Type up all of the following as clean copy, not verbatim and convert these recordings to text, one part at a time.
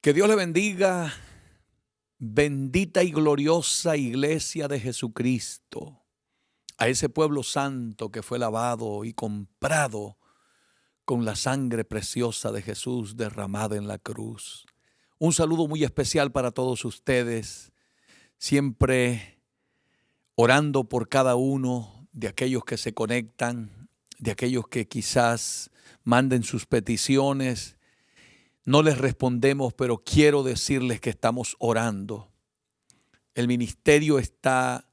Que Dios le bendiga, bendita y gloriosa Iglesia de Jesucristo, a ese pueblo santo que fue lavado y comprado con la sangre preciosa de Jesús derramada en la cruz. Un saludo muy especial para todos ustedes, siempre orando por cada uno de aquellos que se conectan, de aquellos que quizás manden sus peticiones. No les respondemos, pero quiero decirles que estamos orando. El ministerio está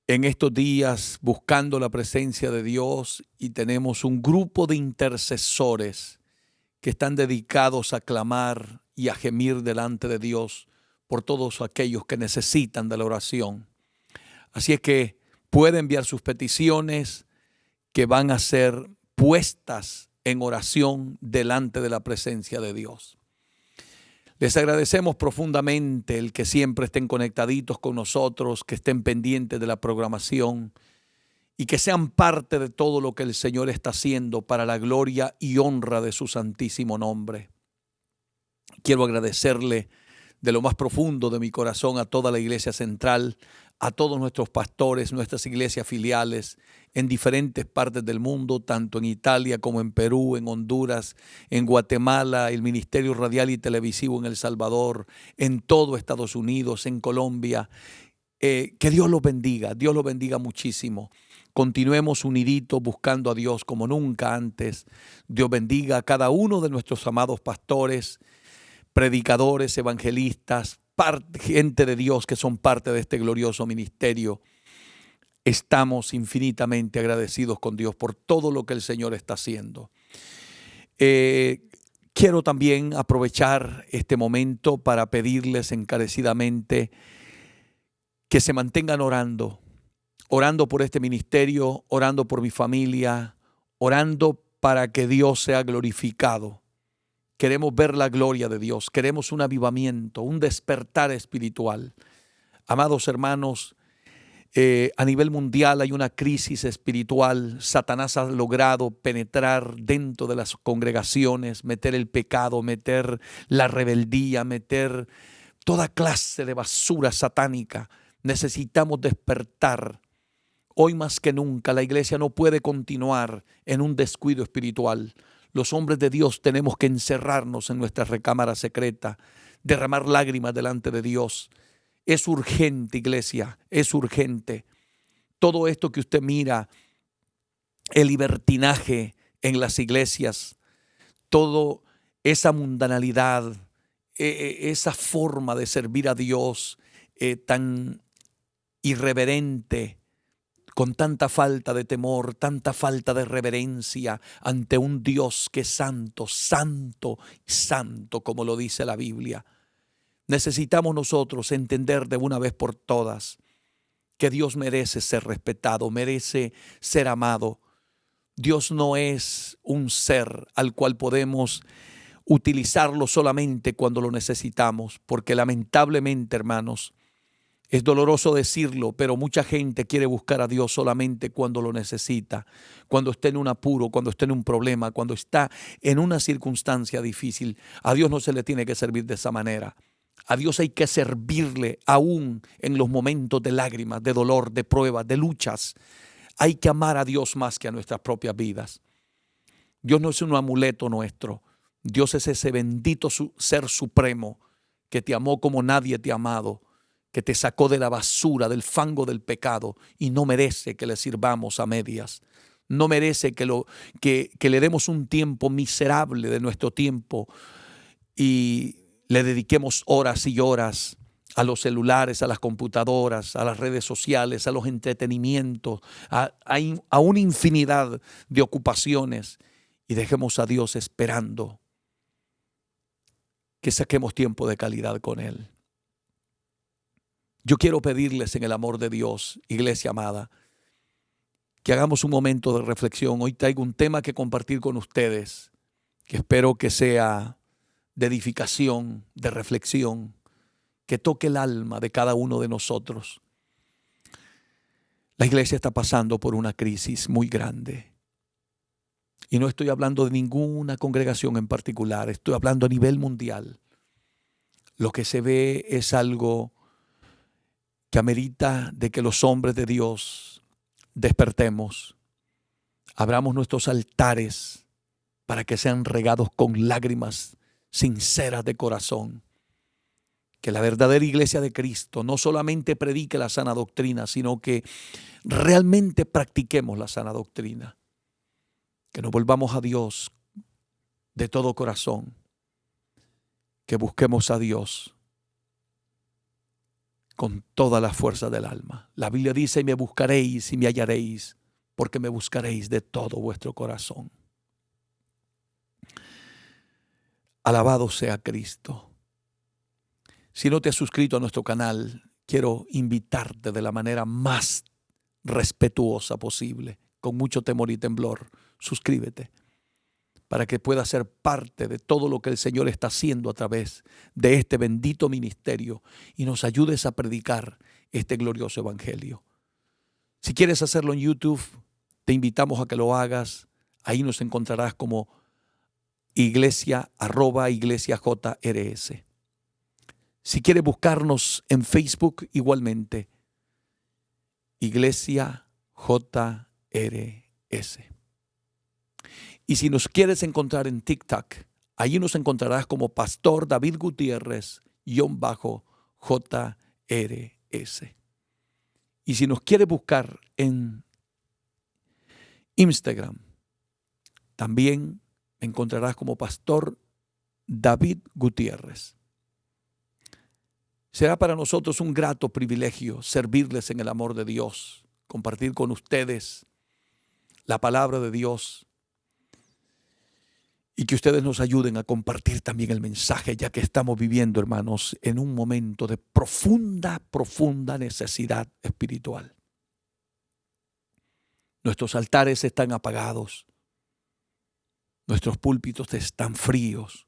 en estos días buscando la presencia de Dios y tenemos un grupo de intercesores que están dedicados a clamar y a gemir delante de Dios por todos aquellos que necesitan de la oración. Así es que puede enviar sus peticiones que van a ser puestas en oración delante de la presencia de Dios. Les agradecemos profundamente el que siempre estén conectaditos con nosotros, que estén pendientes de la programación y que sean parte de todo lo que el Señor está haciendo para la gloria y honra de su santísimo nombre. Quiero agradecerle de lo más profundo de mi corazón a toda la Iglesia Central, a todos nuestros pastores, nuestras iglesias filiales en diferentes partes del mundo, tanto en Italia como en Perú, en Honduras, en Guatemala, el Ministerio Radial y Televisivo en El Salvador, en todo Estados Unidos, en Colombia. Que Dios los bendiga muchísimo. Continuemos uniditos buscando a Dios como nunca antes. Dios bendiga a cada uno de nuestros amados pastores, predicadores, evangelistas, gente de Dios que son parte de este glorioso ministerio. Estamos infinitamente agradecidos con Dios por todo lo que el Señor está haciendo. Quiero también aprovechar este momento para pedirles encarecidamente que se mantengan orando por este ministerio, orando por mi familia, orando para que Dios sea glorificado. Queremos ver la gloria de Dios, queremos un avivamiento, un despertar espiritual. Amados hermanos, a nivel mundial hay una crisis espiritual. Satanás ha logrado penetrar dentro de las congregaciones, meter el pecado, meter la rebeldía, meter toda clase de basura satánica. Necesitamos despertar. Hoy más que nunca la iglesia no puede continuar en un descuido espiritual. Los hombres de Dios tenemos que encerrarnos en nuestra recámara secreta, derramar lágrimas delante de Dios. Es urgente, iglesia, es urgente. Todo esto que usted mira, el libertinaje en las iglesias, toda esa mundanalidad, esa forma de servir a Dios tan irreverente, con tanta falta de temor, tanta falta de reverencia ante un Dios que es santo, santo, santo, como lo dice la Biblia. Necesitamos nosotros entender de una vez por todas que Dios merece ser respetado, merece ser amado. Dios no es un ser al cual podemos utilizarlo solamente cuando lo necesitamos, porque lamentablemente, hermanos, es doloroso decirlo, pero mucha gente quiere buscar a Dios solamente cuando lo necesita, cuando está en un apuro, cuando está en un problema, cuando está en una circunstancia difícil. A Dios no se le tiene que servir de esa manera. A Dios hay que servirle aún en los momentos de lágrimas, de dolor, de pruebas, de luchas. Hay que amar a Dios más que a nuestras propias vidas. Dios no es un amuleto nuestro. Dios es ese bendito ser supremo que te amó como nadie te ha amado, que te sacó de la basura, del fango del pecado y no merece que le sirvamos a medias. No merece que le demos un tiempo miserable de nuestro tiempo y le dediquemos horas y horas a los celulares, a las computadoras, a las redes sociales, a los entretenimientos, a una infinidad de ocupaciones y dejemos a Dios esperando que saquemos tiempo de calidad con Él. Yo quiero pedirles en el amor de Dios, iglesia amada, que hagamos un momento de reflexión. Hoy traigo un tema que compartir con ustedes, que espero que sea de edificación, de reflexión, que toque el alma de cada uno de nosotros. La iglesia está pasando por una crisis muy grande. Y no estoy hablando de ninguna congregación en particular, estoy hablando a nivel mundial. Lo que se ve es algo que amerita de que los hombres de Dios despertemos, abramos nuestros altares para que sean regados con lágrimas sinceras de corazón. Que la verdadera iglesia de Cristo no solamente predique la sana doctrina, sino que realmente practiquemos la sana doctrina. Que nos volvamos a Dios de todo corazón. Que busquemos a Dios con toda la fuerza del alma. La Biblia dice: me buscaréis y me hallaréis, porque me buscaréis de todo vuestro corazón. Alabado sea Cristo. Si no te has suscrito a nuestro canal, quiero invitarte de la manera más respetuosa posible, con mucho temor y temblor. Suscríbete para que puedas ser parte de todo lo que el Señor está haciendo a través de este bendito ministerio y nos ayudes a predicar este glorioso evangelio. Si quieres hacerlo en YouTube, te invitamos a que lo hagas. Ahí nos encontrarás como iglesia@iglesiajrs. Si quieres buscarnos en Facebook, igualmente, Iglesia JRS. Y si nos quieres encontrar en TikTok, allí nos encontrarás como Pastor David Gutiérrez _JRS. Y si nos quieres buscar en Instagram, también me encontrarás como Pastor David Gutiérrez. Será para nosotros un grato privilegio servirles en el amor de Dios, compartir con ustedes la palabra de Dios y que ustedes nos ayuden a compartir también el mensaje, ya que estamos viviendo, hermanos, en un momento de profunda necesidad espiritual. Nuestros altares están apagados, nuestros púlpitos están fríos.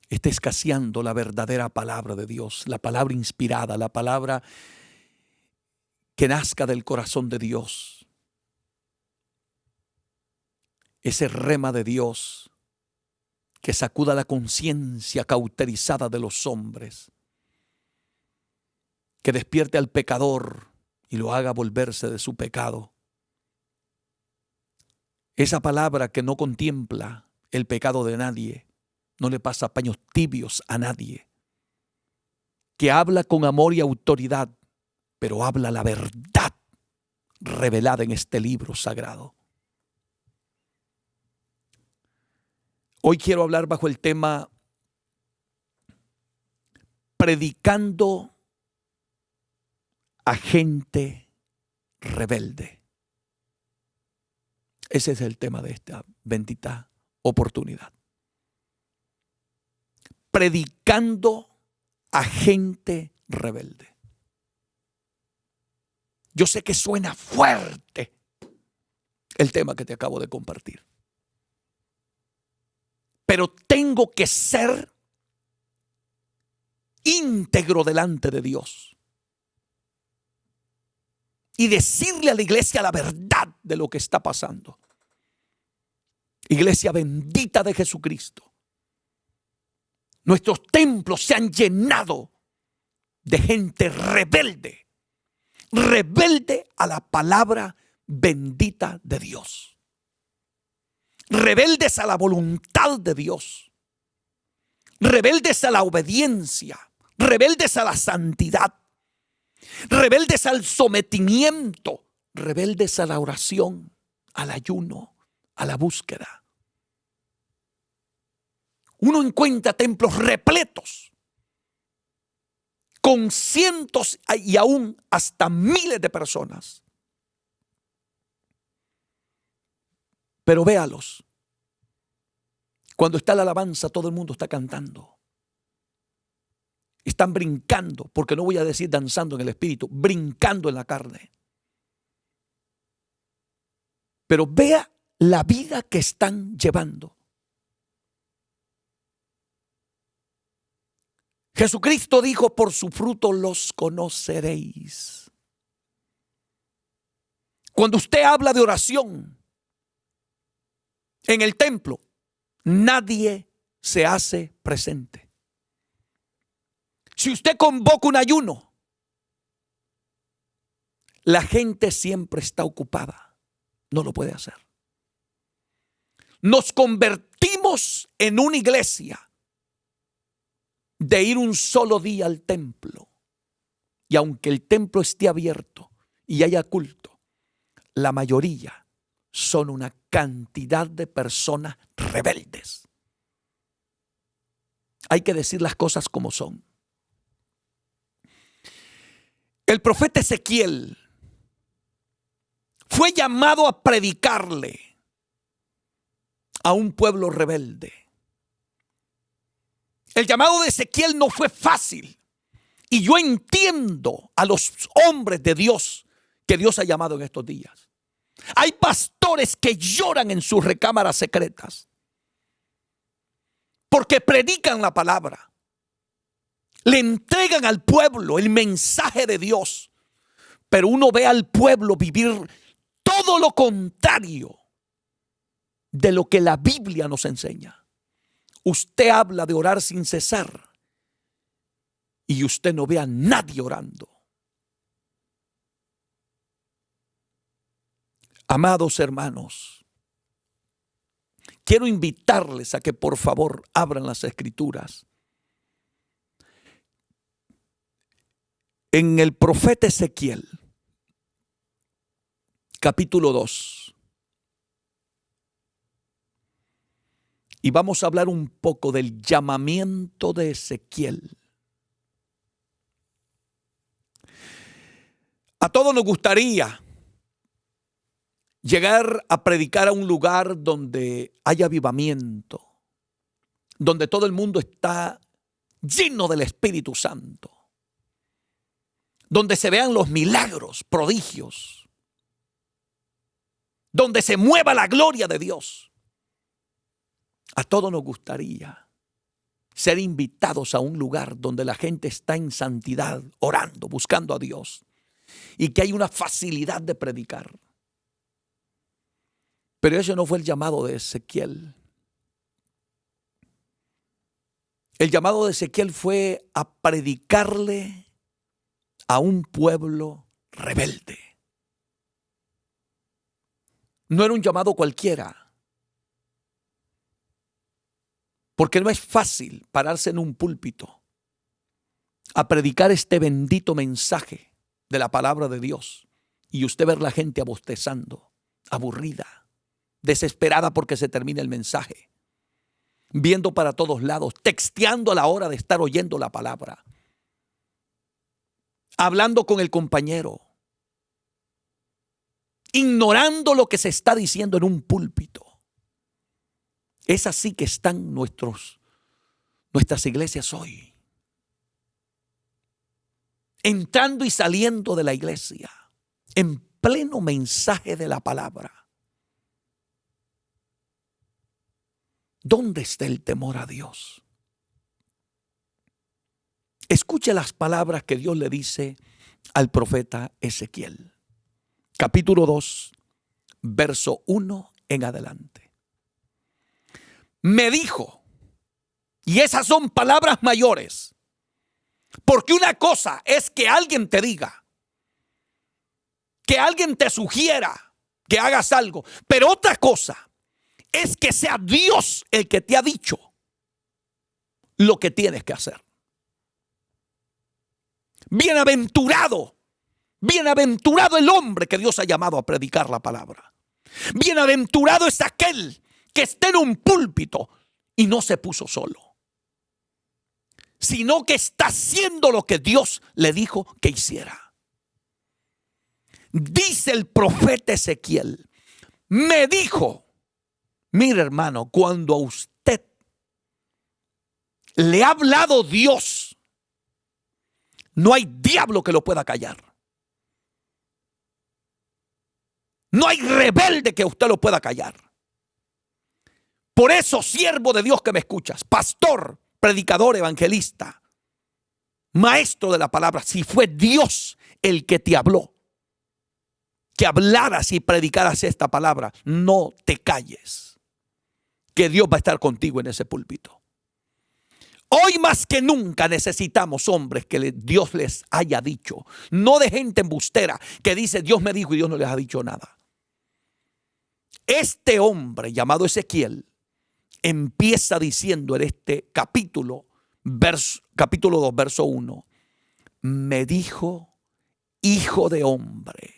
Está escaseando la verdadera palabra de Dios, la palabra inspirada, la palabra que nazca del corazón de Dios. Ese rema de Dios que sacuda la conciencia cauterizada de los hombres, que despierte al pecador y lo haga volverse de su pecado. Esa palabra que no contempla el pecado de nadie, no le pasa paños tibios a nadie, que habla con amor y autoridad, pero habla la verdad revelada en este libro sagrado. Hoy quiero hablar bajo el tema predicando a gente rebelde. Ese es el tema de esta bendita oportunidad. Predicando a gente rebelde. Yo sé que suena fuerte el tema que te acabo de compartir, pero tengo que ser íntegro delante de Dios y decirle a la iglesia la verdad de lo que está pasando. Iglesia bendita de Jesucristo, nuestros templos se han llenado de gente rebelde, rebelde a la palabra bendita de Dios, rebeldes a la voluntad de Dios, rebeldes a la obediencia, rebeldes a la santidad, rebeldes al sometimiento, rebeldes a la oración, al ayuno, a la búsqueda. Uno encuentra templos repletos con cientos y aún hasta miles de personas. Pero véalos. Cuando está la alabanza, todo el mundo está cantando. Están brincando, porque no voy a decir danzando en el espíritu, brincando en la carne. Pero vea la vida que están llevando. Jesucristo dijo: por su fruto los conoceréis. Cuando usted habla de oración en el templo, nadie se hace presente. Si usted convoca un ayuno, la gente siempre está ocupada. No lo puede hacer. Nos convertimos en una iglesia de ir un solo día al templo. Y aunque el templo esté abierto y haya culto, la mayoría son una cantidad de personas rebeldes. Hay que decir las cosas como son. El profeta Ezequiel fue llamado a predicarle a un pueblo rebelde. El llamado de Ezequiel no fue fácil. Y yo entiendo a los hombres de Dios que Dios ha llamado en estos días. Hay pastores que lloran en sus recámaras secretas porque predican la palabra. Le entregan al pueblo el mensaje de Dios. Pero uno ve al pueblo vivir todo lo contrario de lo que la Biblia nos enseña. Usted habla de orar sin cesar y usted no ve a nadie orando. Amados hermanos, quiero invitarles a que por favor abran las Escrituras. En el profeta Ezequiel, capítulo 2. Y vamos a hablar un poco del llamamiento de Ezequiel. A todos nos gustaría llegar a predicar a un lugar donde haya avivamiento, donde todo el mundo está lleno del Espíritu Santo, donde se vean los milagros, prodigios, donde se mueva la gloria de Dios. A todos nos gustaría ser invitados a un lugar donde la gente está en santidad, orando, buscando a Dios, y que hay una facilidad de predicar. Pero ese no fue el llamado de Ezequiel. El llamado de Ezequiel fue a predicarle a un pueblo rebelde. No era un llamado cualquiera. Porque no es fácil pararse en un púlpito a predicar este bendito mensaje de la palabra de Dios y usted ver la gente abostezando, aburrida, desesperada porque se termine el mensaje, viendo para todos lados, texteando a la hora de estar oyendo la palabra, hablando con el compañero, ignorando lo que se está diciendo en un púlpito. Es así que están nuestras iglesias hoy. Entrando y saliendo de la iglesia en pleno mensaje de la palabra. ¿Dónde está el temor a Dios? Escuche las palabras que Dios le dice al profeta Ezequiel. Capítulo 2, verso 1 en adelante. Me dijo, y esas son palabras mayores, porque una cosa es que alguien te diga, que alguien te sugiera que hagas algo, pero otra cosa es que sea Dios el que te ha dicho lo que tienes que hacer. Bienaventurado el hombre que Dios ha llamado a predicar la palabra. Bienaventurado es aquel que esté en un púlpito y no se puso solo, sino que está haciendo lo que Dios le dijo que hiciera. Dice el profeta Ezequiel, me dijo, mire hermano, cuando a usted le ha hablado Dios, no hay diablo que lo pueda callar. No hay rebelde que usted lo pueda callar. Por eso, siervo de Dios que me escuchas, pastor, predicador, evangelista, maestro de la palabra, si fue Dios el que te habló, que hablaras y predicaras esta palabra, no te calles, que Dios va a estar contigo en ese púlpito. Hoy más que nunca necesitamos hombres que Dios les haya dicho. No de gente embustera que dice Dios me dijo y Dios no les ha dicho nada. Este hombre llamado Ezequiel empieza diciendo en este capítulo 2, verso 1. Me dijo, hijo de hombre,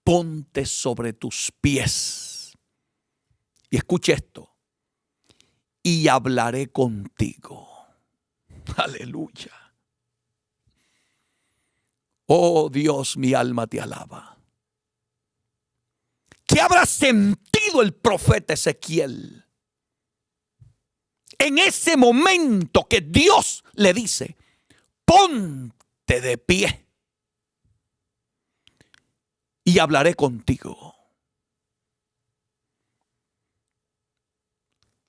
ponte sobre tus pies. Y escuche esto. Y hablaré contigo. Aleluya. Oh Dios, mi alma te alaba. ¿Qué habrá sentido el profeta Ezequiel en ese momento que Dios le dice, ponte de pie y hablaré contigo?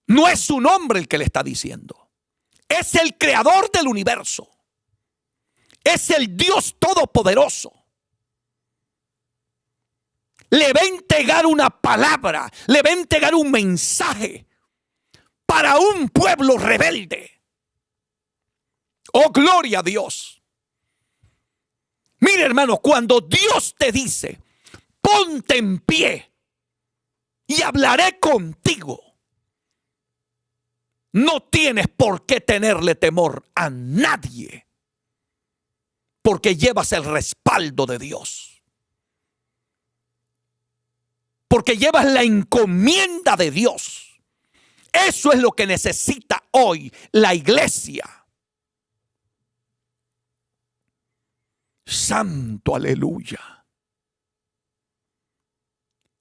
No es su nombre el que le está diciendo. Es el creador del universo. Es el Dios todopoderoso. Le va a entregar una palabra, le va a entregar un mensaje para un pueblo rebelde. Oh, gloria a Dios. Mire, hermano, cuando Dios te dice, ponte en pie y hablaré contigo, no tienes por qué tenerle temor a nadie, porque llevas el respaldo de Dios, porque llevas la encomienda de Dios. Eso es lo que necesita hoy la iglesia. Santo, aleluya.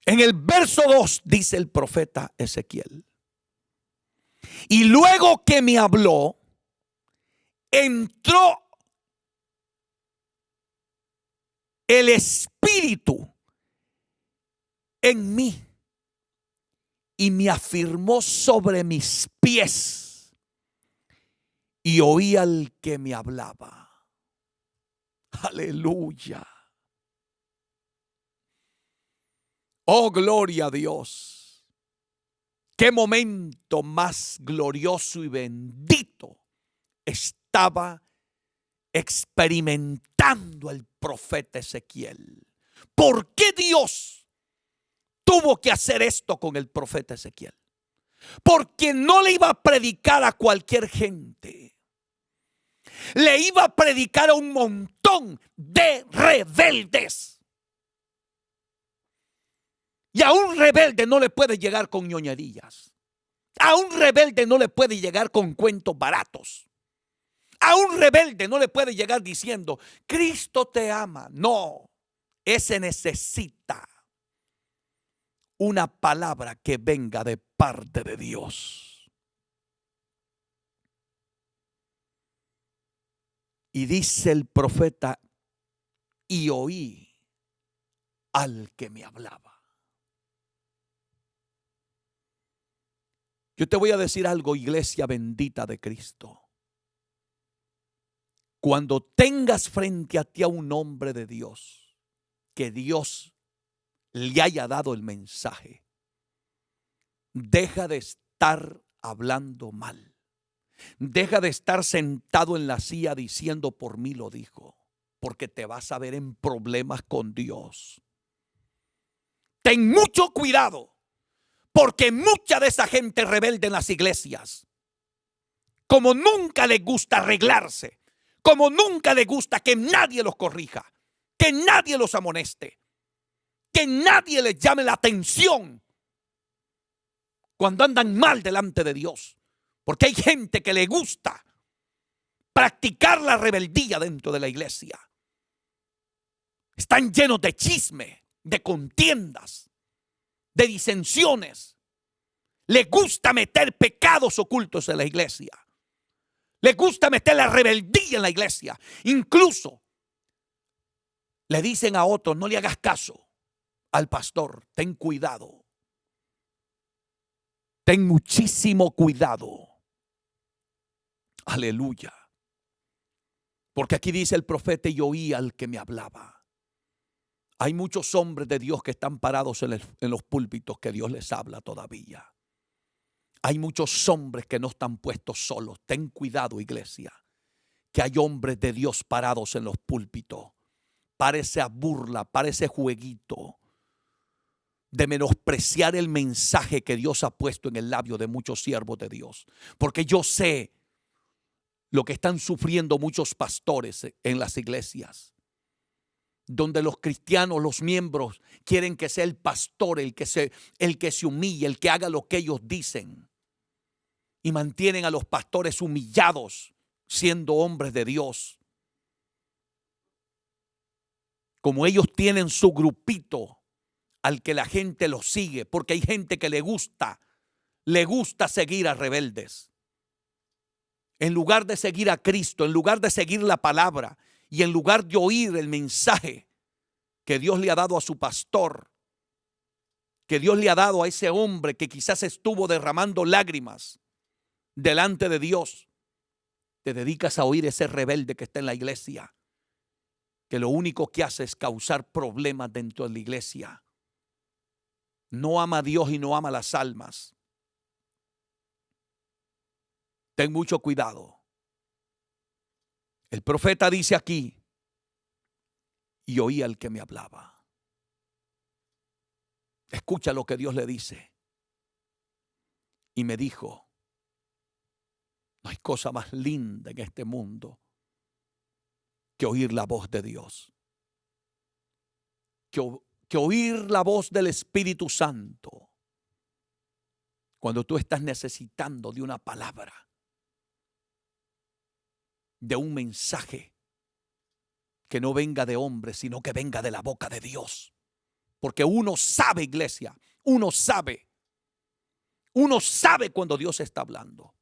En el verso 2 dice el profeta Ezequiel: y luego que me habló, entró el Espíritu en mí y me afirmó sobre mis pies, y oí al que me hablaba. Aleluya. Oh, gloria a Dios. Qué momento más glorioso y bendito estaba experimentando el profeta Ezequiel. ¿Por qué Dios tuvo que hacer esto con el profeta Ezequiel? Porque no le iba a predicar a cualquier gente. Le iba a predicar a un montón de rebeldes. Y a un rebelde no le puede llegar con ñoñerías. A un rebelde no le puede llegar con cuentos baratos. A un rebelde no le puede llegar diciendo, Cristo te ama. No, ese necesita una palabra que venga de parte de Dios. Y dice el profeta, y oí al que me hablaba. Yo te voy a decir algo, iglesia bendita de Cristo. Cuando tengas frente a ti a un hombre de Dios, que Dios le haya dado el mensaje, deja de estar hablando mal. Deja de estar sentado en la silla diciendo por mí lo dijo, porque te vas a ver en problemas con Dios. Ten mucho cuidado, porque mucha de esa gente rebelde en las iglesias, como nunca les gusta arreglarse, como nunca les gusta que nadie los corrija, que nadie los amoneste, que nadie les llame la atención cuando andan mal delante de Dios. Porque hay gente que le gusta practicar la rebeldía dentro de la iglesia. Están llenos de chisme, de contiendas, de disensiones. Les gusta meter pecados ocultos en la iglesia. Les gusta meter la rebeldía en la iglesia. Incluso le dicen a otros, no le hagas caso al pastor, ten cuidado. Ten muchísimo cuidado. Aleluya. Porque aquí dice el profeta, y oí al que me hablaba. Hay muchos hombres de Dios que están parados en los púlpitos que Dios les habla todavía. Hay muchos hombres que no están puestos solos. Ten cuidado, iglesia, que hay hombres de Dios parados en los púlpitos. Parece a burla, parece jueguito de menospreciar el mensaje que Dios ha puesto en el labio de muchos siervos de Dios. Porque yo sé lo que están sufriendo muchos pastores en las iglesias, donde los cristianos, los miembros, quieren que sea el pastor el que se humille, el que haga lo que ellos dicen. Y mantienen a los pastores humillados, siendo hombres de Dios. Como ellos tienen su grupito al que la gente los sigue, porque hay gente que le gusta seguir a rebeldes. En lugar de seguir a Cristo, en lugar de seguir la palabra y en lugar de oír el mensaje que Dios le ha dado a su pastor, que Dios le ha dado a ese hombre que quizás estuvo derramando lágrimas delante de Dios, te dedicas a oír ese rebelde que está en la iglesia, que lo único que hace es causar problemas dentro de la iglesia. No ama a Dios y no ama las almas. Ten mucho cuidado. El profeta dice aquí, y oí al que me hablaba. Escucha lo que Dios le dice. Y me dijo, no hay cosa más linda en este mundo que oír la voz de Dios. Que oír la voz del Espíritu Santo cuando tú estás necesitando de una palabra, de un mensaje que no venga de hombre, sino que venga de la boca de Dios. Porque uno sabe, iglesia, uno sabe cuando Dios está hablando.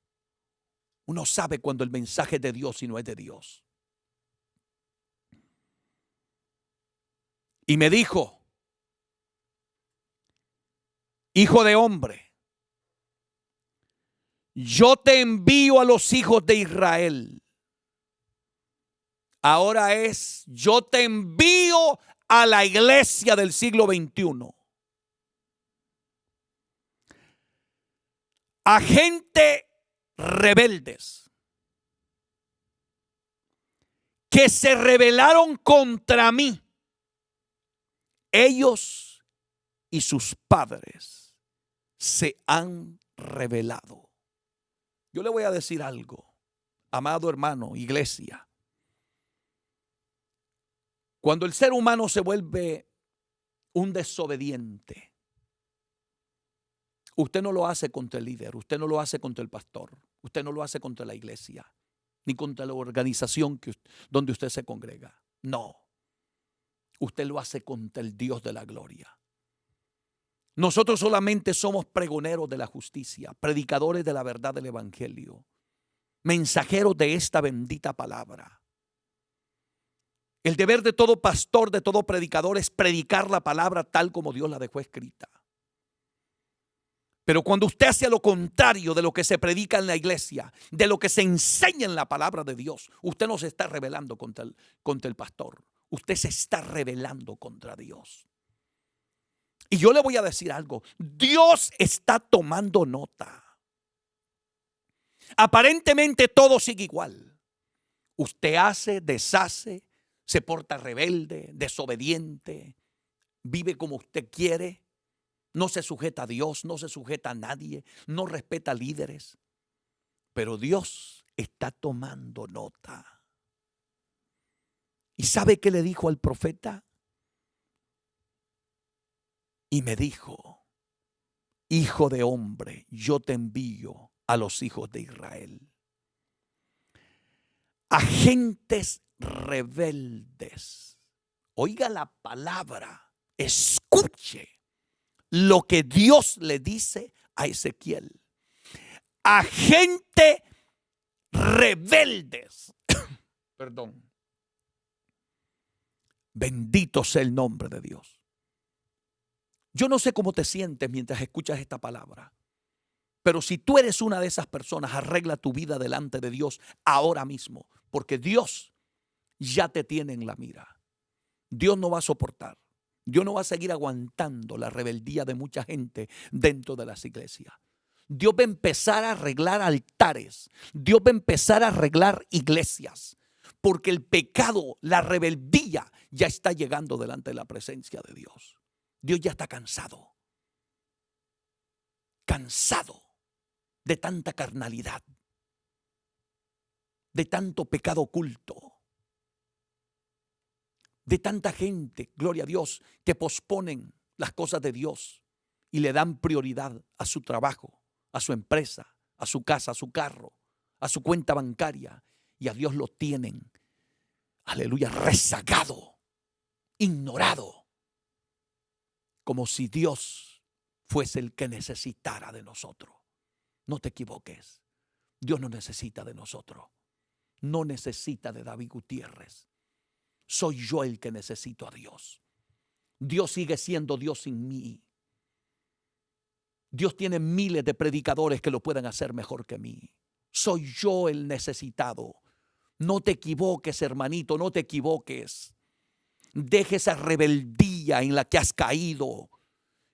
Uno sabe cuando el mensaje es de Dios y no es de Dios. Y me dijo, hijo de hombre, yo te envío a los hijos de Israel. Ahora es, yo te envío a la iglesia del siglo XXI. A gente rebeldes que se rebelaron contra mí. Ellos y sus padres se han rebelado. Yo le voy a decir algo, amado hermano, iglesia. Cuando el ser humano se vuelve un desobediente, usted no lo hace contra el líder, usted no lo hace contra el pastor, usted no lo hace contra la iglesia, ni contra la organización donde usted se congrega. No, usted lo hace contra el Dios de la gloria. Nosotros solamente somos pregoneros de la justicia, predicadores de la verdad del evangelio, mensajeros de esta bendita palabra. El deber de todo pastor, de todo predicador, es predicar la palabra tal como Dios la dejó escrita. Pero cuando usted hace lo contrario de lo que se predica en la iglesia, de lo que se enseña en la palabra de Dios, usted no se está rebelando contra el pastor. Usted se está rebelando contra Dios. Y yo le voy a decir algo. Dios está tomando nota. Aparentemente todo sigue igual. Usted hace, deshace, se porta rebelde, desobediente, vive como usted quiere, no se sujeta a Dios, no se sujeta a nadie, no respeta líderes. Pero Dios está tomando nota. ¿Y sabe qué le dijo al profeta? Y me dijo, hijo de hombre, yo te envío a los hijos de Israel. A gentes rebeldes. Oiga la palabra, escuche lo que Dios le dice a Ezequiel. A gente rebeldes. Perdón. Bendito sea el nombre de Dios. Yo no sé cómo te sientes mientras escuchas esta palabra, pero si tú eres una de esas personas, arregla tu vida delante de Dios ahora mismo, porque Dios ya te tiene en la mira. Dios no va a soportar. Dios no va a seguir aguantando la rebeldía de mucha gente dentro de las iglesias. Dios va a empezar a arreglar altares. Dios va a empezar a arreglar iglesias. Porque el pecado, la rebeldía ya está llegando delante de la presencia de Dios. Dios ya está cansado. Cansado de tanta carnalidad. De tanto pecado oculto. De tanta gente, gloria a Dios, que posponen las cosas de Dios y le dan prioridad a su trabajo, a su empresa, a su casa, a su carro, a su cuenta bancaria, y a Dios lo tienen, aleluya, rezagado, ignorado, como si Dios fuese el que necesitara de nosotros. No te equivoques, Dios no necesita de nosotros, no necesita de David Gutiérrez. Soy yo el que necesito a Dios. Dios sigue siendo Dios sin mí. Dios tiene miles de predicadores que lo pueden hacer mejor que mí. Soy yo el necesitado. No te equivoques, hermanito, no te equivoques. Deje esa rebeldía en la que has caído.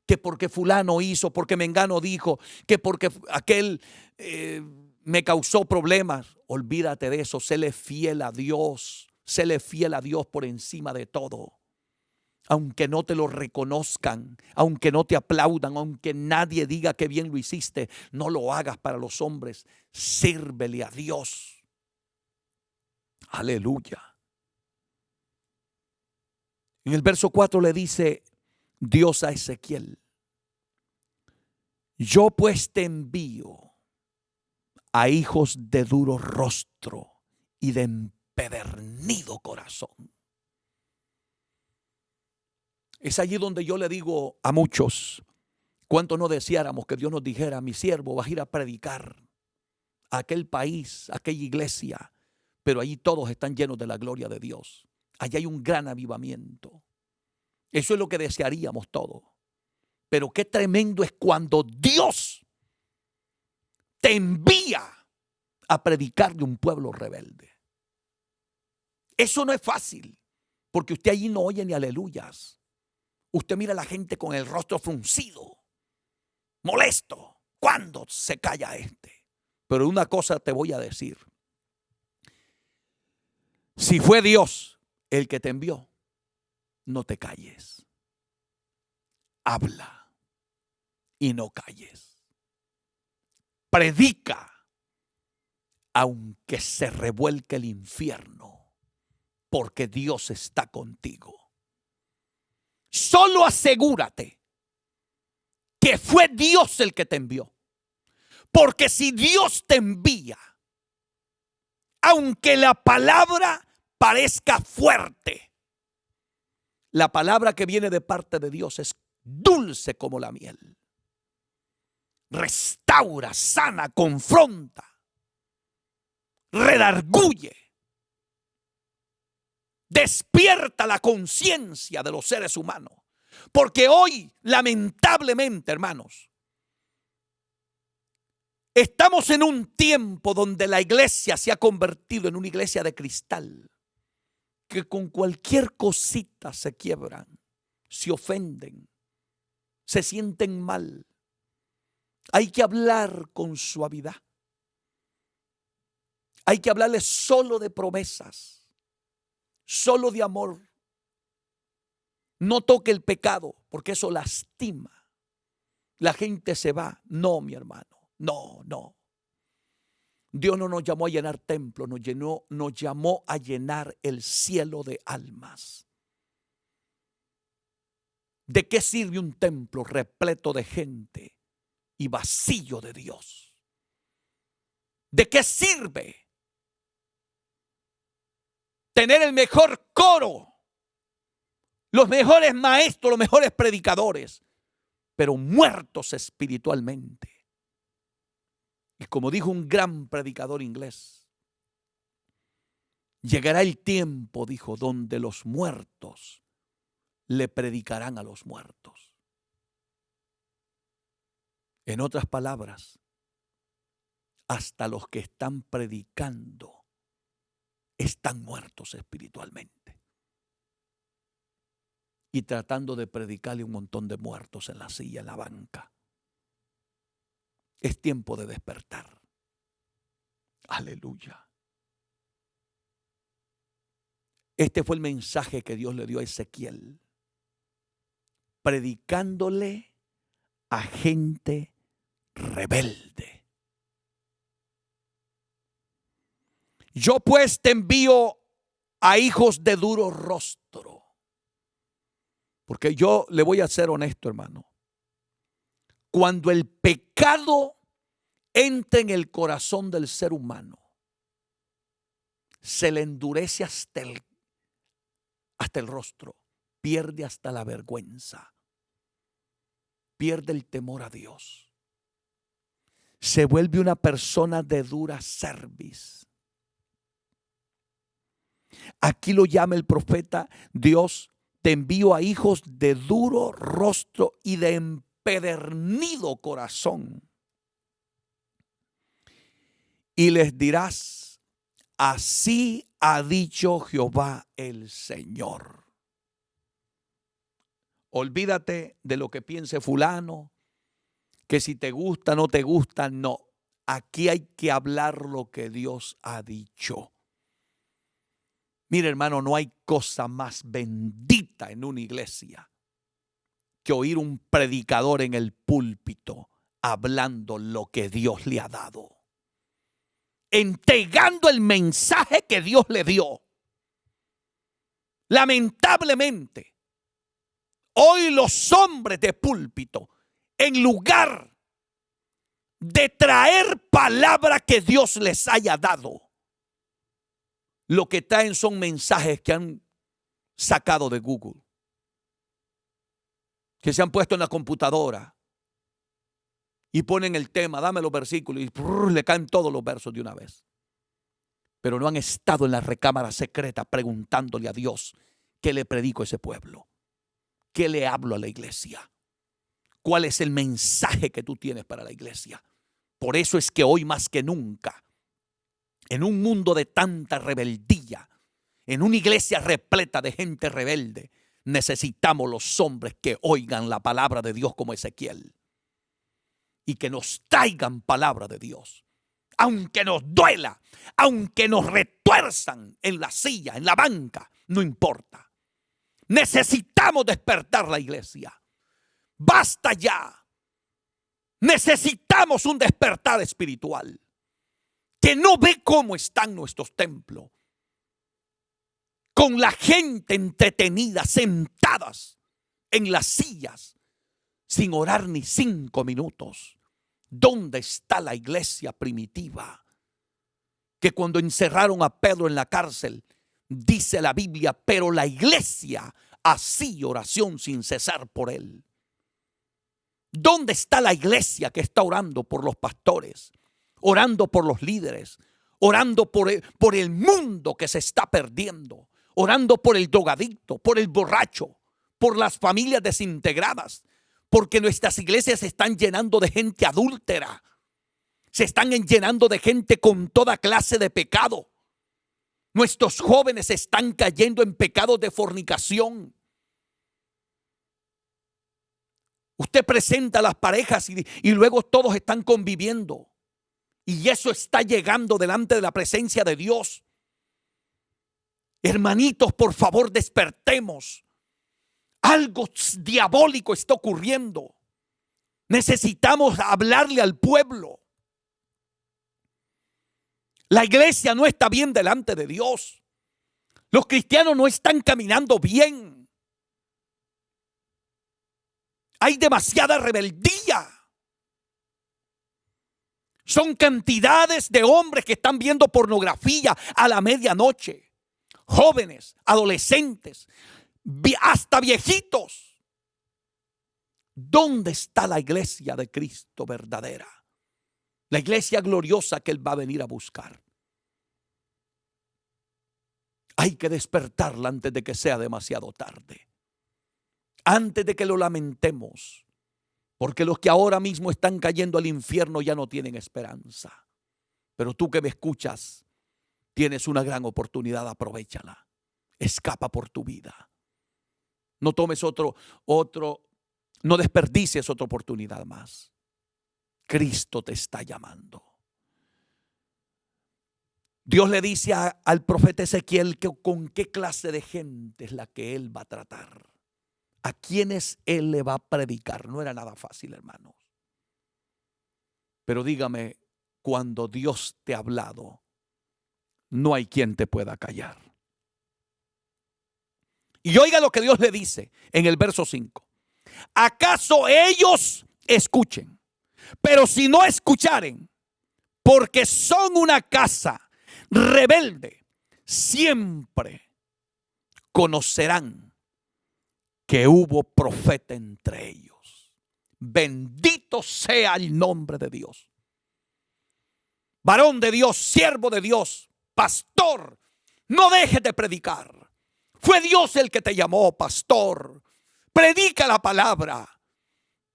Que porque fulano hizo, porque mengano dijo, que porque aquel me causó problemas. Olvídate de eso, séle fiel a Dios. Séle fiel a Dios por encima de todo. Aunque no te lo reconozcan, aunque no te aplaudan, aunque nadie diga que bien lo hiciste, no lo hagas para los hombres. Sírvele a Dios. Aleluya. En el verso 4 le dice Dios a Ezequiel: yo pues te envío a hijos de duro rostro y de empedernido corazón. Es allí donde yo le digo a muchos, cuánto no deseáramos que Dios nos dijera: mi siervo, vas a ir a predicar a aquel país, a aquella iglesia, pero allí todos están llenos de la gloria de Dios. Allí hay un gran avivamiento. Eso es lo que desearíamos todos. Pero qué tremendo es cuando Dios te envía a predicar de un pueblo rebelde. Eso no es fácil, porque usted allí no oye ni aleluyas. Usted mira a la gente con el rostro fruncido, molesto. ¿Cuándo se calla este? Pero una cosa te voy a decir. Si fue Dios el que te envió, no te calles. Habla y no calles. Predica aunque se revuelque el infierno, porque Dios está contigo. Solo asegúrate que fue Dios el que te envió. Porque si Dios te envía, aunque la palabra parezca fuerte, la palabra que viene de parte de Dios es dulce como la miel. Restaura, sana, confronta, redarguye, despierta la conciencia de los seres humanos. Porque hoy, lamentablemente, hermanos, estamos en un tiempo donde la iglesia se ha convertido en una iglesia de cristal, que con cualquier cosita se quiebran, se ofenden, se sienten mal. Hay que hablar con suavidad. Hay que hablarles solo de promesas, solo de amor. No toque el pecado, porque eso lastima. La gente se va. No, mi hermano, no. Dios no nos llamó a llenar templos, nos llamó a llenar el cielo de almas. ¿De qué sirve un templo repleto de gente y vacío de Dios? ¿De qué sirve tener el mejor coro, los mejores maestros, los mejores predicadores, pero muertos espiritualmente? Y como dijo un gran predicador inglés, llegará el tiempo, dijo, donde los muertos le predicarán a los muertos. En otras palabras, hasta los que están predicando están muertos espiritualmente y tratando de predicarle a un montón de muertos en la silla, en la banca. es tiempo de despertar. Aleluya. Este fue el mensaje que Dios le dio a Ezequiel, predicándole a gente rebelde. Yo pues te envío a hijos de duro rostro. Porque yo le voy a ser honesto, hermano. Cuando el pecado entra en el corazón del ser humano, se le endurece hasta el rostro, pierde hasta la vergüenza, pierde el temor a Dios, se vuelve una persona de dura cerviz. Aquí lo llama el profeta: Dios te envío a hijos de duro rostro y de empedernido corazón. Y les dirás: así ha dicho Jehová el Señor. Olvídate de lo que piense fulano, que si te gusta, no te gusta. No, aquí hay que hablar lo que Dios ha dicho. Mire, hermano, no hay cosa más bendita en una iglesia que oír un predicador en el púlpito hablando lo que Dios le ha dado, entregando el mensaje que Dios le dio. Lamentablemente, hoy los hombres de púlpito, en lugar de traer palabra que Dios les haya dado, lo que traen son mensajes que han sacado de Google, que se han puesto en la computadora y ponen el tema, dame los versículos, y le caen todos los versos de una vez. Pero no han estado en la recámara secreta preguntándole a Dios: ¿qué le predico a ese pueblo? ¿Qué le hablo a la iglesia? ¿Cuál es el mensaje que tú tienes para la iglesia? Por eso es que hoy más que nunca, en un mundo de tanta rebeldía, en una iglesia repleta de gente rebelde, necesitamos los hombres que oigan la palabra de Dios como Ezequiel y que nos traigan palabra de Dios. Aunque nos duela, aunque nos retuerzan en la silla, en la banca, no importa. Necesitamos despertar la iglesia. Basta ya. Necesitamos un despertar espiritual. Que no ve cómo están nuestros templos, con la gente entretenida, sentadas en las sillas, sin orar ni 5 minutos. ¿Dónde está la iglesia primitiva? Que cuando encerraron a Pedro en la cárcel, dice la Biblia, pero la iglesia hacía oración sin cesar por él. ¿Dónde está la iglesia que está orando por los pastores, orando por los líderes, orando por el mundo que se está perdiendo, orando por el drogadicto, por el borracho, por las familias desintegradas? Porque nuestras iglesias se están llenando de gente adúltera, se están llenando de gente con toda clase de pecado. Nuestros jóvenes están cayendo en pecados de fornicación. Usted presenta a las parejas y luego todos están conviviendo. Y eso está llegando delante de la presencia de Dios. Hermanitos, por favor, despertemos. Algo diabólico está ocurriendo. Necesitamos hablarle al pueblo. La iglesia no está bien delante de Dios. Los cristianos no están caminando bien. Hay demasiada rebeldía. Son cantidades de hombres que están viendo pornografía a la medianoche. Jóvenes, adolescentes, hasta viejitos. ¿Dónde está la iglesia de Cristo verdadera? La iglesia gloriosa que Él va a venir a buscar. Hay que despertarla antes de que sea demasiado tarde. Antes de que lo lamentemos. Porque los que ahora mismo están cayendo al infierno ya no tienen esperanza. Pero tú que me escuchas, tienes una gran oportunidad, aprovéchala. Escapa por tu vida. No tomes no desperdicies otra oportunidad más. Cristo te está llamando. Dios le dice al profeta Ezequiel que con qué clase de gente es la que él va a tratar, a quienes él le va a predicar. No era nada fácil, hermanos. Pero dígame, cuando Dios te ha hablado, no hay quien te pueda callar. Y oiga lo que Dios le dice en el verso 5. ¿Acaso ellos escuchen? Pero si no escucharen, porque son una casa rebelde, siempre conocerán que hubo profeta entre ellos. Bendito sea el nombre de Dios. Varón de Dios, siervo de Dios, pastor, no dejes de predicar. Fue Dios el que te llamó, pastor. Predica la palabra.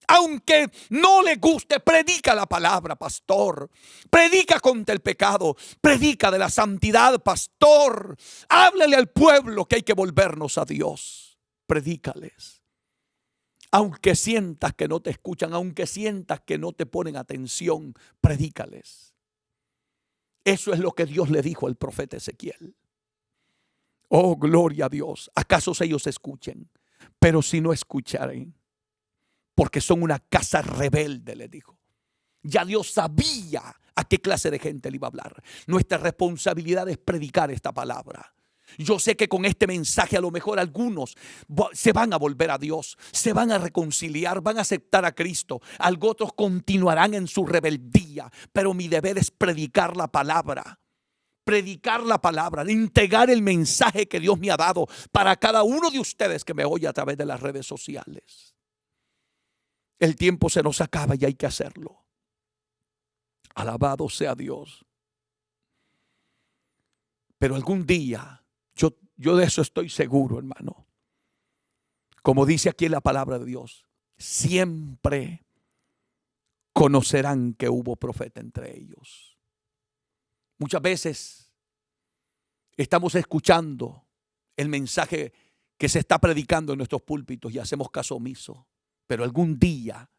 Aunque no le guste, predica la palabra, pastor. Predica contra el pecado. Predica de la santidad, pastor. Háblale al pueblo que hay que volvernos a Dios. Predícales. Aunque sientas que no te escuchan, aunque sientas que no te ponen atención, predícales. Eso es lo que Dios le dijo al profeta Ezequiel. Oh, gloria a Dios. ¿Acaso ellos escuchen? Pero si no escucharen, porque son una casa rebelde, le dijo. Ya Dios sabía a qué clase de gente le iba a hablar. Nuestra responsabilidad es predicar esta palabra. Yo sé que con este mensaje a lo mejor algunos se van a volver a Dios, se van a reconciliar, van a aceptar a Cristo. Otros continuarán en su rebeldía, pero mi deber es predicar la palabra. Predicar la palabra, entregar el mensaje que Dios me ha dado para cada uno de ustedes que me oye a través de las redes sociales. El tiempo se nos acaba y hay que hacerlo. Alabado sea Dios. Pero algún día, yo de eso estoy seguro, hermano. Como dice aquí en la palabra de Dios, siempre conocerán que hubo profeta entre ellos. Muchas veces estamos escuchando el mensaje que se está predicando en nuestros púlpitos y hacemos caso omiso. Pero algún día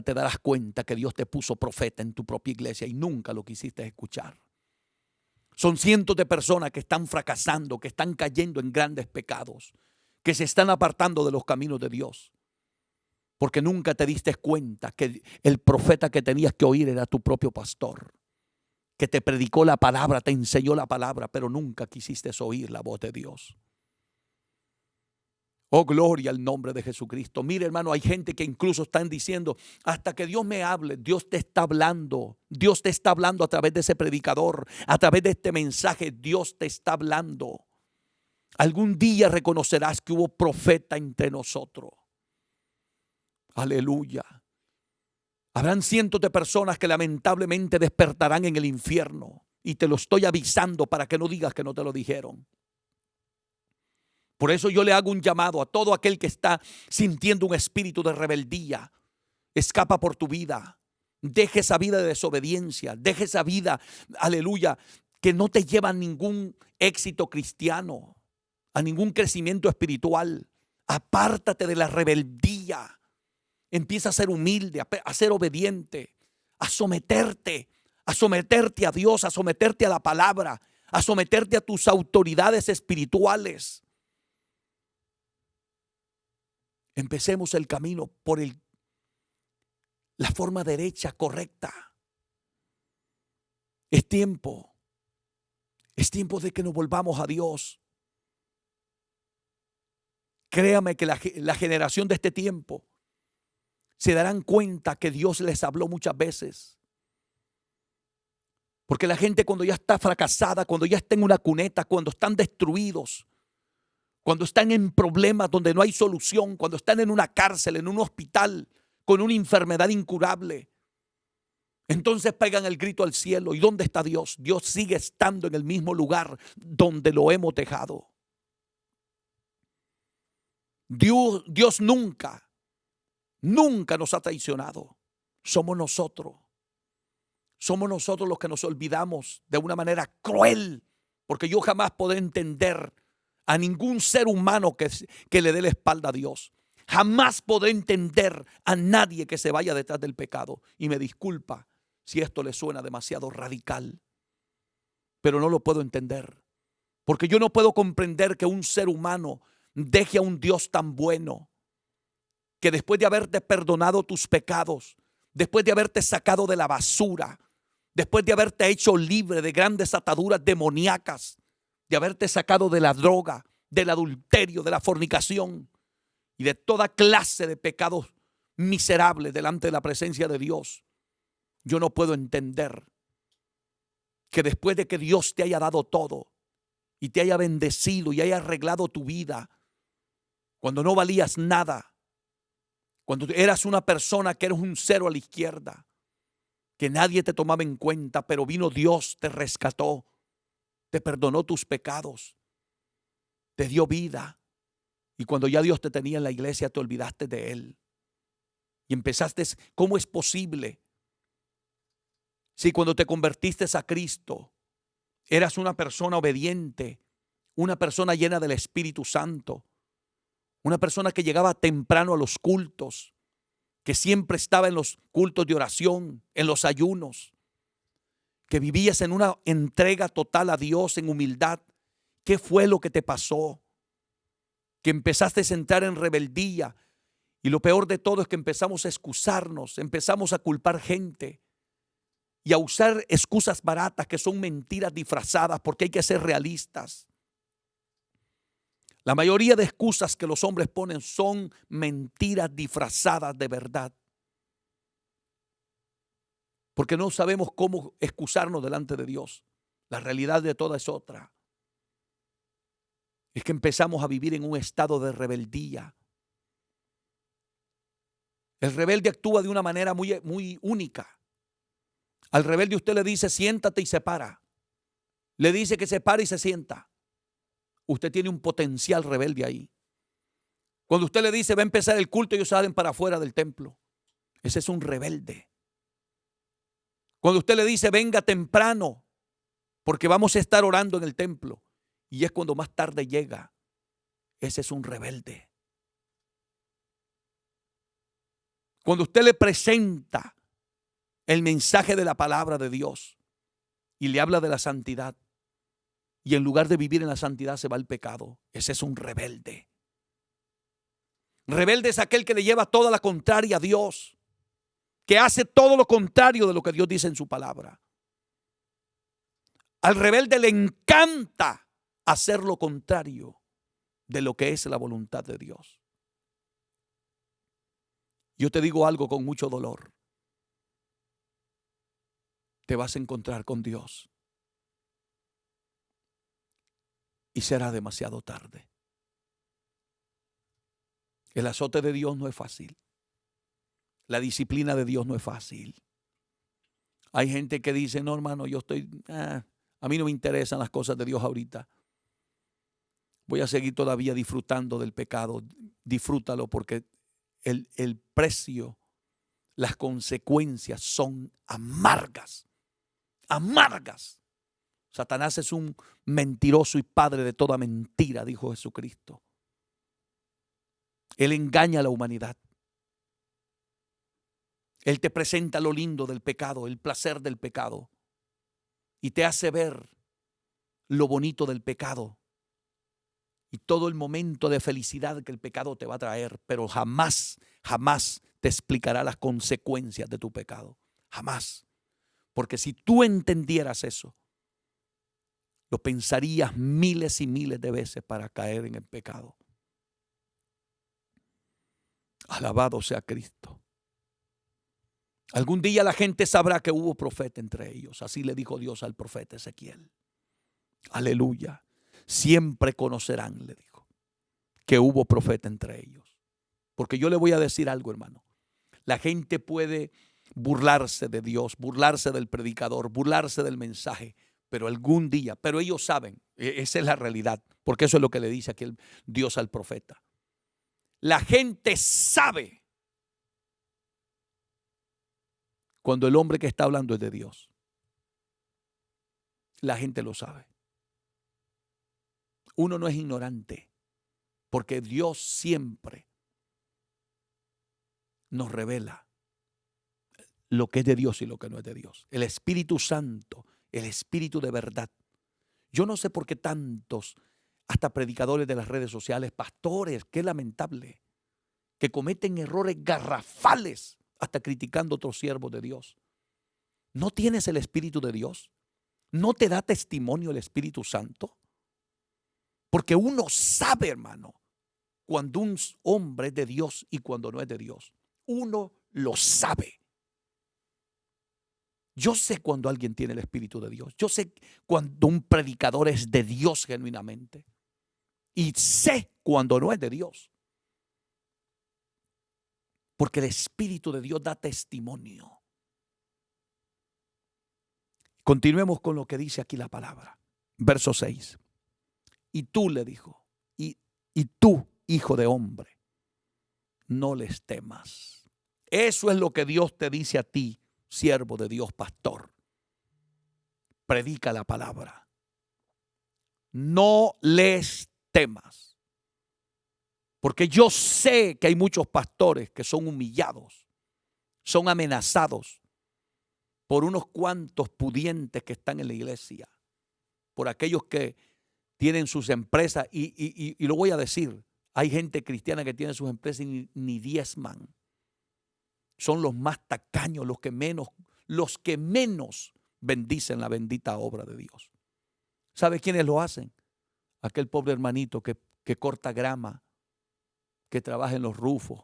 te darás cuenta que Dios te puso profeta en tu propia iglesia y nunca lo quisiste escuchar. Son cientos de personas que están fracasando, que están cayendo en grandes pecados, que se están apartando de los caminos de Dios. Porque nunca te diste cuenta que el profeta que tenías que oír era tu propio pastor, que te predicó la palabra, te enseñó la palabra, pero nunca quisiste oír la voz de Dios. Oh, gloria al nombre de Jesucristo. Mire, hermano, hay gente que incluso están diciendo, hasta que Dios me hable, Dios te está hablando. Dios te está hablando a través de ese predicador, a través de este mensaje, Dios te está hablando. Algún día reconocerás que hubo profeta entre nosotros. Aleluya. Habrán cientos de personas que lamentablemente despertarán en el infierno. Y te lo estoy avisando para que no digas que no te lo dijeron. Por eso yo le hago un llamado a todo aquel que está sintiendo un espíritu de rebeldía. Escapa por tu vida. Deje esa vida de desobediencia. Deje esa vida, aleluya, que no te lleva a ningún éxito cristiano, a ningún crecimiento espiritual. Apártate de la rebeldía. Empieza a ser humilde, a ser obediente, a someterte a Dios, a someterte a la palabra, a someterte a tus autoridades espirituales. Empecemos el camino por la forma derecha, correcta. Es tiempo de que nos volvamos a Dios. Créame que la generación de este tiempo se darán cuenta que Dios les habló muchas veces. Porque la gente cuando ya está fracasada, cuando ya está en una cuneta, cuando están destruidos, cuando están en problemas donde no hay solución, cuando están en una cárcel, en un hospital, con una enfermedad incurable, entonces pegan el grito al cielo. ¿Y dónde está Dios? Dios sigue estando en el mismo lugar donde lo hemos dejado. Dios nunca nos ha traicionado. Somos nosotros los que nos olvidamos de una manera cruel, porque yo jamás podré entender a ningún ser humano que le dé la espalda a Dios. Jamás podré entender a nadie que se vaya detrás del pecado. Y me disculpa si esto le suena demasiado radical, pero no lo puedo entender. Porque yo no puedo comprender que un ser humano deje a un Dios tan bueno, que después de haberte perdonado tus pecados, después de haberte sacado de la basura, después de haberte hecho libre de grandes ataduras demoníacas, de haberte sacado de la droga, del adulterio, de la fornicación y de toda clase de pecados miserables delante de la presencia de Dios, yo no puedo entender que después de que Dios te haya dado todo y te haya bendecido y haya arreglado tu vida, cuando no valías nada, cuando eras una persona que eres un cero a la izquierda, que nadie te tomaba en cuenta, pero vino Dios, te rescató, te perdonó tus pecados, te dio vida. Y cuando ya Dios te tenía en la iglesia, te olvidaste de Él. Y empezaste, ¿cómo es posible? Si cuando te convertiste a Cristo, eras una persona obediente, una persona llena del Espíritu Santo, una persona que llegaba temprano a los cultos, que siempre estaba en los cultos de oración, en los ayunos, que vivías en una entrega total a Dios, en humildad. ¿Qué fue lo que te pasó? Que empezaste a entrar en rebeldía. Y lo peor de todo es que empezamos a excusarnos, empezamos a culpar gente y a usar excusas baratas que son mentiras disfrazadas, porque hay que ser realistas. La mayoría de excusas que los hombres ponen son mentiras disfrazadas de verdad. Porque no sabemos cómo excusarnos delante de Dios. La realidad de toda es otra. Es que empezamos a vivir en un estado de rebeldía. El rebelde actúa de una manera muy única. Al rebelde usted le dice siéntate y se para. Le dice que se para y se sienta. Usted tiene un potencial rebelde ahí. Cuando usted le dice va a empezar el culto, ellos salen para afuera del templo. Ese es un rebelde. Cuando usted le dice venga temprano porque vamos a estar orando en el templo, y es cuando más tarde llega, ese es un rebelde. Cuando usted le presenta el mensaje de la palabra de Dios y le habla de la santidad, y en lugar de vivir en la santidad se va al pecado, ese es un rebelde. Rebelde es aquel que le lleva toda la contraria a Dios, que hace todo lo contrario de lo que Dios dice en su palabra. Al rebelde le encanta hacer lo contrario de lo que es la voluntad de Dios. Yo te digo algo con mucho dolor. Te vas a encontrar con Dios y será demasiado tarde. El azote de Dios no es fácil. La disciplina de Dios no es fácil. Hay gente que dice, no hermano, a mí no me interesan las cosas de Dios ahorita. Voy a seguir todavía disfrutando del pecado. Disfrútalo porque el precio, las consecuencias son amargas. Amargas. Satanás es un mentiroso y padre de toda mentira, dijo Jesucristo. Él engaña a la humanidad. Él te presenta lo lindo del pecado, el placer del pecado, y te hace ver lo bonito del pecado y todo el momento de felicidad que el pecado te va a traer, pero jamás, jamás te explicará las consecuencias de tu pecado. Jamás. Porque si tú entendieras eso, lo pensarías miles y miles de veces para caer en el pecado. Alabado sea Cristo. Algún día la gente sabrá que hubo profeta entre ellos. Así le dijo Dios al profeta Ezequiel. Aleluya. Siempre conocerán, le dijo, que hubo profeta entre ellos. Porque yo le voy a decir algo, hermano. La gente puede burlarse de Dios, burlarse del predicador, burlarse del mensaje, pero algún día, pero ellos saben, esa es la realidad, porque eso es lo que le dice aquí Dios al profeta. La gente sabe cuando el hombre que está hablando es de Dios. La gente lo sabe. Uno no es ignorante, porque Dios siempre nos revela lo que es de Dios y lo que no es de Dios. El Espíritu Santo, el Espíritu de verdad. Yo no sé por qué tantos, hasta predicadores de las redes sociales, pastores, qué lamentable, que cometen errores garrafales hasta criticando a otros siervos de Dios. ¿No tienes el Espíritu de Dios? ¿No te da testimonio el Espíritu Santo? Porque uno sabe, hermano, cuando un hombre es de Dios y cuando no es de Dios. Uno lo sabe. Yo sé cuando alguien tiene el Espíritu de Dios. Yo sé cuando un predicador es de Dios genuinamente. Y sé cuando no es de Dios. Porque el Espíritu de Dios da testimonio. Continuemos con lo que dice aquí la palabra. Verso 6. Y tú, le dijo, y tú, hijo de hombre, no les temas. Eso es lo que Dios te dice a ti, siervo de Dios, pastor. Predica la palabra. No les temas. Porque yo sé que hay muchos pastores que son humillados, son amenazados por unos cuantos pudientes que están en la iglesia, por aquellos que tienen sus empresas y lo voy a decir, hay gente cristiana que tiene sus empresas y ni diezman. Son los más tacaños, los que menos bendicen la bendita obra de Dios. ¿Sabe quiénes lo hacen? Aquel pobre hermanito que corta grama, que trabaja en los rufos.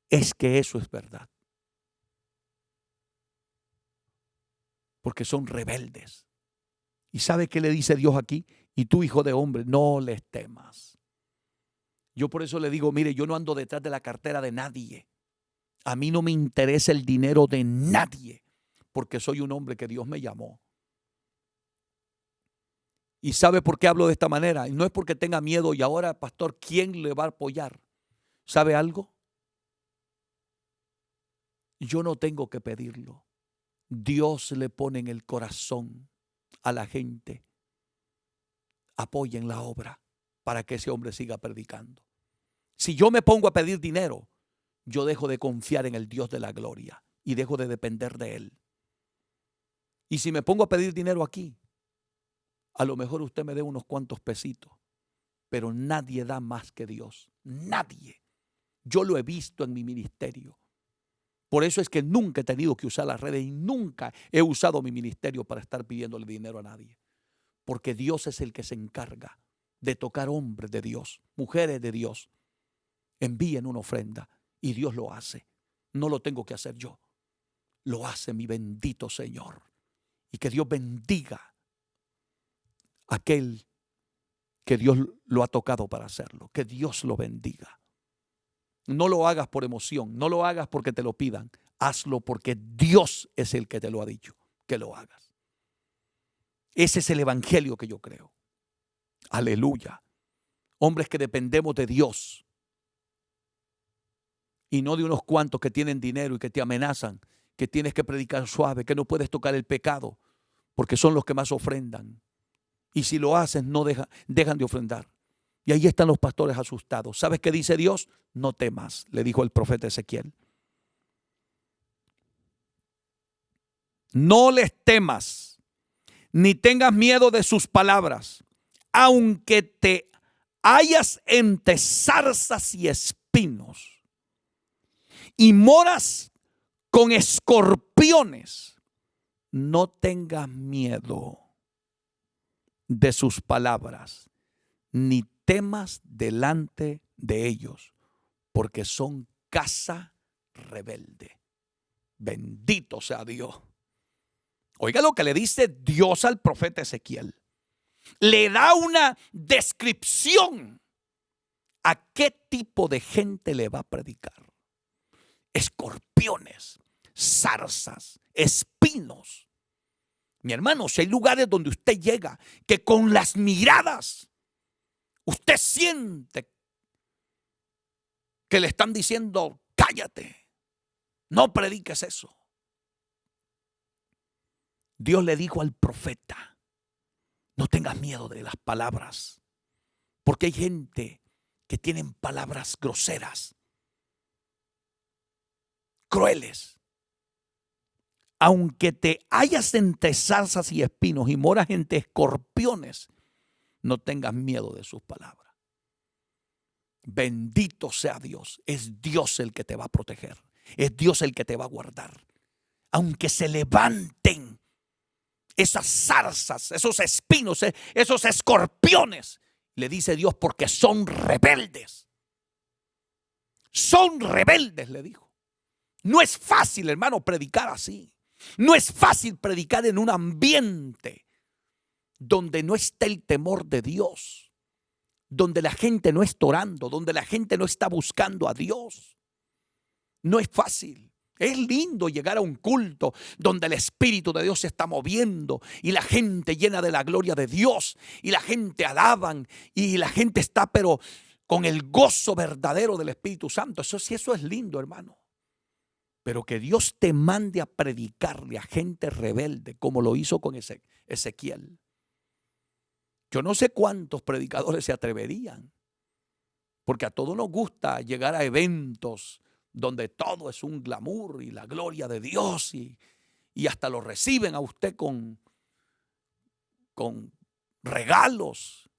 Es que eso es verdad. Porque son rebeldes. ¿Y sabe qué le dice Dios aquí? Y tú, hijo de hombre, no les temas. Yo por eso le digo, mire, yo no ando detrás de la cartera de nadie. A mí no me interesa el dinero de nadie, porque soy un hombre que Dios me llamó. ¿Y sabe por qué hablo de esta manera? Y no es porque tenga miedo y ahora, pastor, ¿quién le va a apoyar? ¿Sabe algo? Yo no tengo que pedirlo. Dios le pone en el corazón a la gente. Apoyen la obra para que ese hombre siga predicando. Si yo me pongo a pedir dinero, yo dejo de confiar en el Dios de la gloria y dejo de depender de Él. Y si me pongo a pedir dinero aquí, a lo mejor usted me dé unos cuantos pesitos, pero nadie da más que Dios. Nadie. Yo lo he visto en mi ministerio. Por eso es que nunca he tenido que usar las redes y nunca he usado mi ministerio para estar pidiéndole dinero a nadie. Porque Dios es el que se encarga de tocar hombres de Dios, mujeres de Dios. Envíen una ofrenda y Dios lo hace. No lo tengo que hacer yo. Lo hace mi bendito Señor. Y que Dios bendiga a aquel que Dios lo ha tocado para hacerlo. Que Dios lo bendiga. No lo hagas por emoción, no lo hagas porque te lo pidan. Hazlo porque Dios es el que te lo ha dicho, que lo hagas. Ese es el evangelio que yo creo. Aleluya. Hombres que dependemos de Dios y no de unos cuantos que tienen dinero y que te amenazan, que tienes que predicar suave, que no puedes tocar el pecado, porque son los que más ofrendan. Y si lo hacen, no dejan de ofrendar. Y ahí están los pastores asustados. ¿Sabes qué dice Dios? No temas, le dijo el profeta Ezequiel. No les temas, ni tengas miedo de sus palabras, aunque te hallas entre zarzas y espinos, y moras con escorpiones. No tengas miedo de sus palabras, ni temas delante de ellos, porque son casa rebelde. Bendito sea Dios. Oiga lo que le dice Dios al profeta Ezequiel. Le da una descripción a qué tipo de gente le va a predicar. Escorpiones, zarzas, espinos. Mi hermano, si hay lugares donde usted llega que con las miradas usted siente que le están diciendo, cállate, no prediques eso. Dios le dijo al profeta, no tengas miedo de las palabras, porque hay gente que tienen palabras groseras, crueles. Aunque te hallas entre zarzas y espinos y moras entre escorpiones, no tengas miedo de sus palabras. Bendito sea Dios. Es Dios el que te va a proteger. Es Dios el que te va a guardar. Aunque se levanten esas zarzas, esos espinos, esos escorpiones, le dice Dios, porque son rebeldes. Son rebeldes, le dijo. No es fácil, hermano, predicar así. No es fácil predicar en un ambiente donde no está el temor de Dios, donde la gente no está orando, donde la gente no está buscando a Dios. No es fácil. Es lindo llegar a un culto donde el Espíritu de Dios se está moviendo y la gente llena de la gloria de Dios y la gente alaban y la gente está pero con el gozo verdadero del Espíritu Santo. Eso sí, eso es lindo, hermano. Pero que Dios te mande a predicarle a gente rebelde como lo hizo con Ezequiel. Yo no sé cuántos predicadores se atreverían, porque a todos nos gusta llegar a eventos donde todo es un glamour y la gloria de Dios y hasta lo reciben a usted con regalos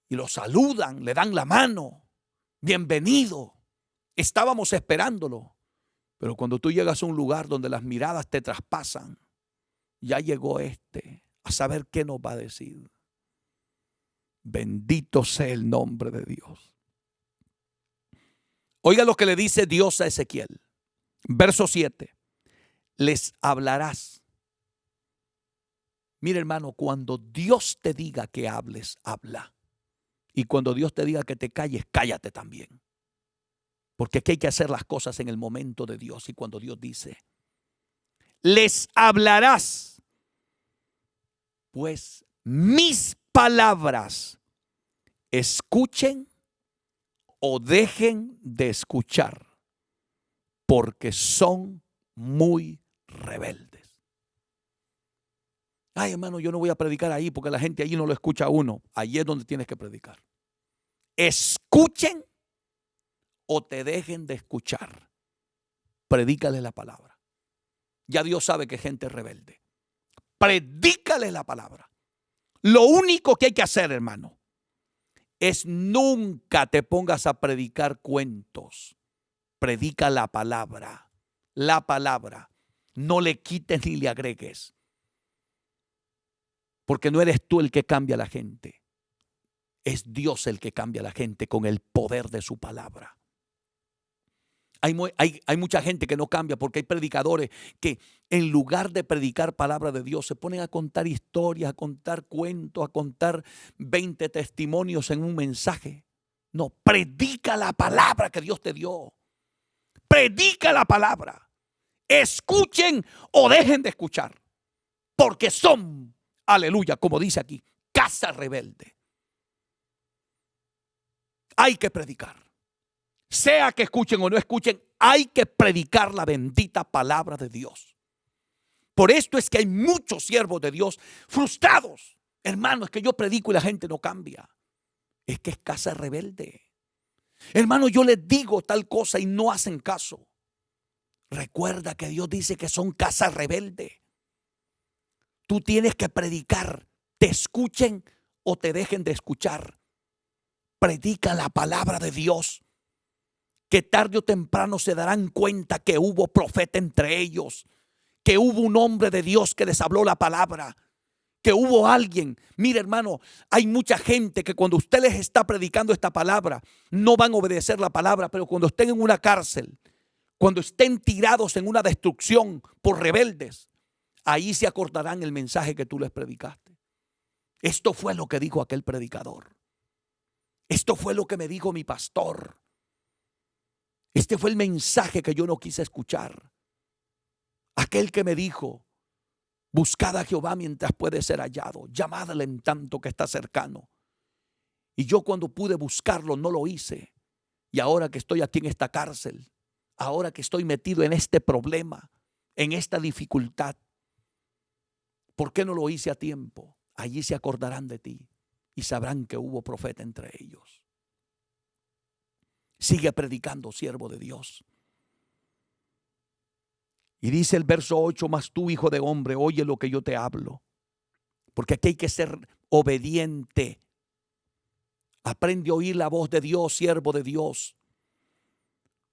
y lo saludan, le dan la mano, bienvenido, estábamos esperándolo. Pero cuando tú llegas a un lugar donde las miradas te traspasan, ya llegó a saber qué nos va a decir. Bendito sea el nombre de Dios. Oiga lo que le dice Dios a Ezequiel. Verso 7. Les hablarás. Mira, hermano, cuando Dios te diga que hables, habla. Y cuando Dios te diga que te calles, cállate también. Porque aquí hay que hacer las cosas en el momento de Dios. Y cuando Dios dice, les hablarás, pues mis palabras escuchen o dejen de escuchar, porque son muy rebeldes. Ay, hermano, yo no voy a predicar ahí porque la gente allí no lo escucha a uno. Allí es donde tienes que predicar. Escuchen o te dejen de escuchar. Predícale la palabra. Ya Dios sabe que es gente rebelde. Predícale la palabra. Lo único que hay que hacer, hermano, es nunca te pongas a predicar cuentos. Predica la palabra. La palabra. No le quites ni le agregues. Porque no eres tú el que cambia a la gente. Es Dios el que cambia a la gente con el poder de su palabra. Hay mucha gente que no cambia porque hay predicadores que en lugar de predicar palabra de Dios se ponen a contar historias, a contar cuentos, a contar 20 testimonios en un mensaje. No, predica la palabra que Dios te dio. Predica la palabra. Escuchen o dejen de escuchar. Porque son, aleluya, como dice aquí, casa rebelde. Hay que predicar. Sea que escuchen o no escuchen, hay que predicar la bendita palabra de Dios. Por esto es que hay muchos siervos de Dios frustrados. Hermano, es que yo predico y la gente no cambia. Es que es casa rebelde. Hermano, yo les digo tal cosa y no hacen caso. Recuerda que Dios dice que son casa rebelde. Tú tienes que predicar, te escuchen o te dejen de escuchar. Predica la palabra de Dios, que tarde o temprano se darán cuenta que hubo profeta entre ellos, que hubo un hombre de Dios que les habló la palabra, que hubo alguien. Mire, hermano, hay mucha gente que cuando usted les está predicando esta palabra, no van a obedecer la palabra, pero cuando estén en una cárcel, cuando estén tirados en una destrucción por rebeldes, ahí se acordarán el mensaje que tú les predicaste. Esto fue lo que dijo aquel predicador. Esto fue lo que me dijo mi pastor. Este fue el mensaje que yo no quise escuchar. Aquel que me dijo, buscad a Jehová mientras puede ser hallado, llamadle en tanto que está cercano. Y yo cuando pude buscarlo no lo hice. Y ahora que estoy aquí en esta cárcel, ahora que estoy metido en este problema, en esta dificultad, ¿por qué no lo hice a tiempo? Allí se acordarán de ti y sabrán que hubo profeta entre ellos. Sigue predicando, siervo de Dios. Y dice el verso 8, mas tú, hijo de hombre, oye lo que yo te hablo. Porque aquí hay que ser obediente. Aprende a oír la voz de Dios, siervo de Dios.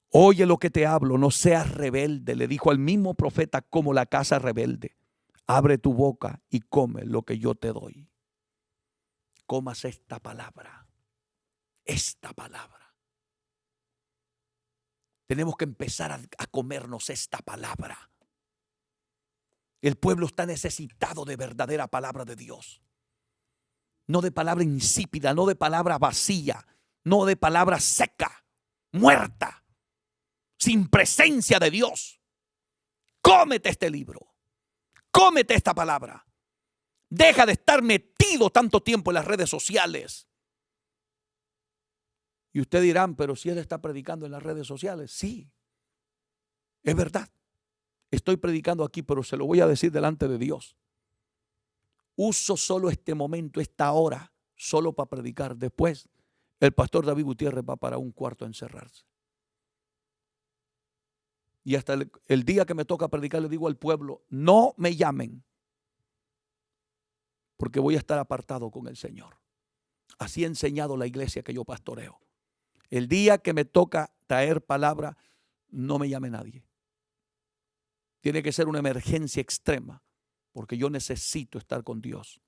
Oye lo que te hablo, no seas rebelde. Le dijo al mismo profeta como la casa rebelde. Abre tu boca y come lo que yo te doy. Comas esta palabra. Esta palabra. Tenemos que empezar a comernos esta palabra. El pueblo está necesitado de verdadera palabra de Dios. No de palabra insípida, no de palabra vacía, no de palabra seca, muerta, sin presencia de Dios. Cómete este libro. Cómete esta palabra. Deja de estar metido tanto tiempo en las redes sociales. Y ustedes dirán, pero si él está predicando en las redes sociales. Sí, es verdad. Estoy predicando aquí, pero se lo voy a decir delante de Dios. Uso solo este momento, esta hora, solo para predicar. Después, el pastor David Gutiérrez va para un cuarto a encerrarse. Y hasta el día que me toca predicar, le digo al pueblo, no me llamen, porque voy a estar apartado con el Señor. Así ha enseñado la iglesia que yo pastoreo. El día que me toca traer palabra, no me llame nadie. Tiene que ser una emergencia extrema, porque yo necesito estar con Dios.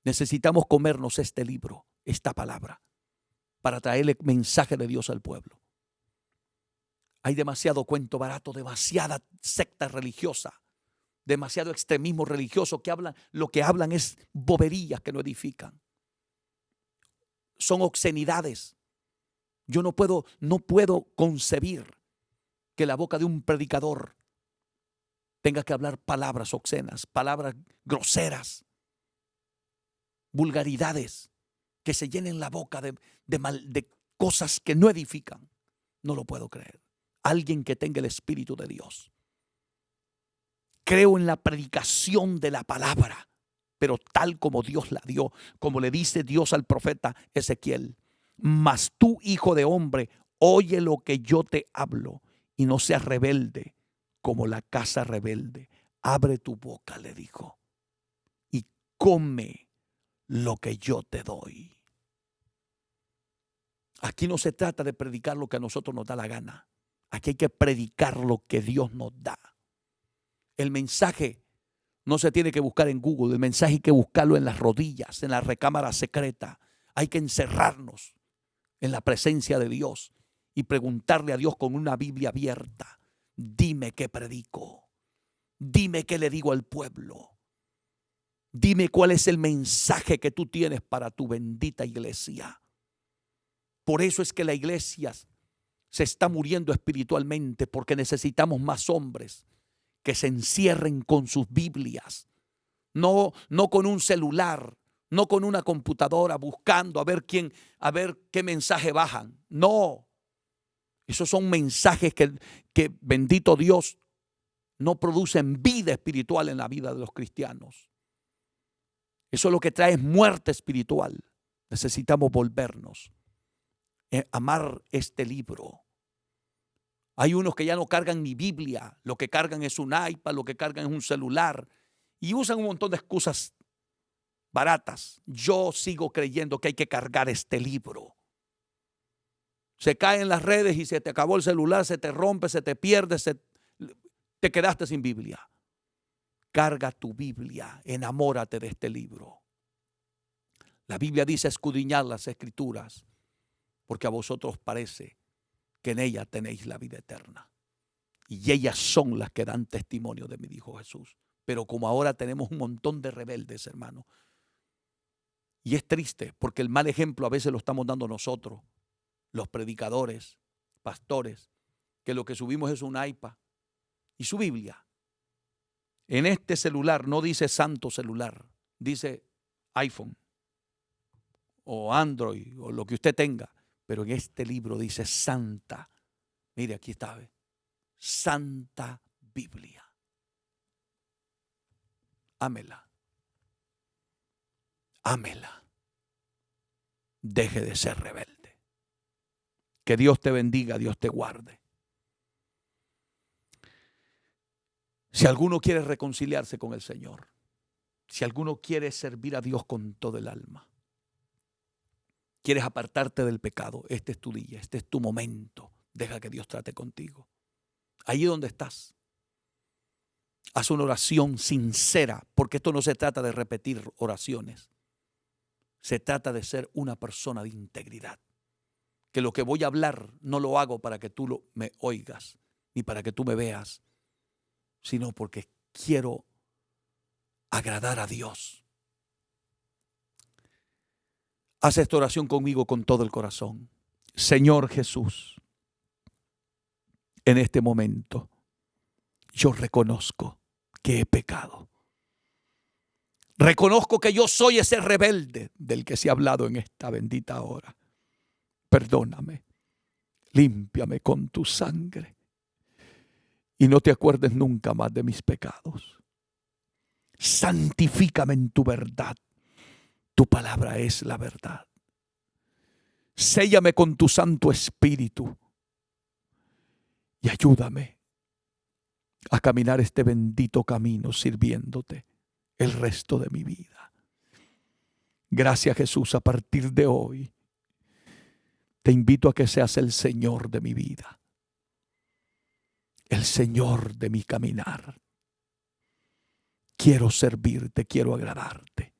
Necesitamos comernos este libro, esta palabra, para traerle mensaje de Dios al pueblo. Hay demasiado cuento barato, demasiada secta religiosa, demasiado extremismo religioso que hablan, lo que hablan es boberías que no edifican. Son obscenidades. Yo no puedo concebir que la boca de un predicador tenga que hablar palabras obscenas, palabras groseras, vulgaridades, que se llenen la boca de cosas que no edifican. No lo puedo creer. Alguien que tenga el Espíritu de Dios. Creo en la predicación de la palabra, pero tal como Dios la dio, como le dice Dios al profeta Ezequiel. Mas tú, hijo de hombre, oye lo que yo te hablo y no seas rebelde como la casa rebelde. Abre tu boca, le dijo, y come lo que yo te doy. Aquí no se trata de predicar lo que a nosotros nos da la gana. Aquí hay que predicar lo que Dios nos da. El mensaje no se tiene que buscar en Google. El mensaje hay que buscarlo en las rodillas, en la recámara secreta. Hay que encerrarnos en la presencia de Dios y preguntarle a Dios con una Biblia abierta. Dime qué predico. Dime qué le digo al pueblo. Dime cuál es el mensaje que tú tienes para tu bendita iglesia. Por eso es que la iglesia se está muriendo espiritualmente, porque necesitamos más hombres que se encierren con sus Biblias, no con un celular, no con una computadora buscando a ver qué mensaje bajan. No, esos son mensajes que bendito Dios no producen vida espiritual en la vida de los cristianos. Eso lo que trae es muerte espiritual. Necesitamos volvernos, amar este libro. Hay unos que ya no cargan ni Biblia, lo que cargan es un iPad, lo que cargan es un celular y usan un montón de excusas baratas. Yo sigo creyendo que hay que cargar este libro. Se caen las redes y se te acabó el celular, se te rompe, se te pierde, te quedaste sin Biblia. Carga tu Biblia, enamórate de este libro. La Biblia dice escudriñad las Escrituras, porque a vosotros parece que en ella tenéis la vida eterna. Y ellas son las que dan testimonio de mí, dijo Jesús. Pero como ahora tenemos un montón de rebeldes, hermano. Y es triste, porque el mal ejemplo a veces lo estamos dando nosotros, los predicadores, pastores, que lo que subimos es un iPad y su Biblia. En este celular no dice santo celular, dice iPhone o Android o lo que usted tenga. Pero en este libro dice santa. Mire, aquí está. Santa Biblia. Ámela. Ámela. Deje de ser rebelde. Que Dios te bendiga, Dios te guarde. Si alguno quiere reconciliarse con el Señor, si alguno quiere servir a Dios con todo el alma, quieres apartarte del pecado, este es tu día, este es tu momento. Deja que Dios trate contigo. Ahí donde estás, haz una oración sincera, porque esto no se trata de repetir oraciones. Se trata de ser una persona de integridad. Que lo que voy a hablar no lo hago para que tú me oigas, ni para que tú me veas, sino porque quiero agradar a Dios. Haz esta oración conmigo con todo el corazón. Señor Jesús, en este momento yo reconozco que he pecado. Reconozco que yo soy ese rebelde del que se ha hablado en esta bendita hora. Perdóname, límpiame con tu sangre y no te acuerdes nunca más de mis pecados. Santifícame en tu verdad. Tu palabra es la verdad. Séllame con tu Santo Espíritu y ayúdame a caminar este bendito camino sirviéndote el resto de mi vida. Gracias, Jesús. A partir de hoy te invito a que seas el Señor de mi vida, el Señor de mi caminar. Quiero servirte, quiero agradarte.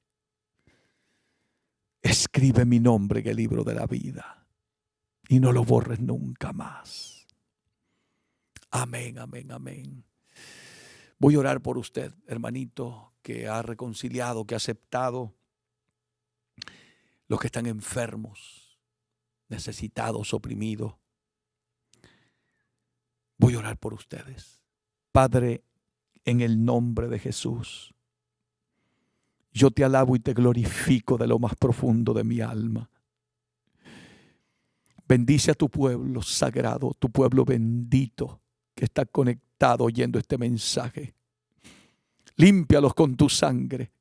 Escribe mi nombre en el libro de la vida y no lo borres nunca más. Amén, amén, amén. Voy a orar por usted, hermanito, que ha reconciliado, que ha aceptado, los que están enfermos, necesitados, oprimidos. Voy a orar por ustedes. Padre, en el nombre de Jesús, yo te alabo y te glorifico de lo más profundo de mi alma. Bendice a tu pueblo sagrado, tu pueblo bendito que está conectado oyendo este mensaje. Límpialos con tu sangre.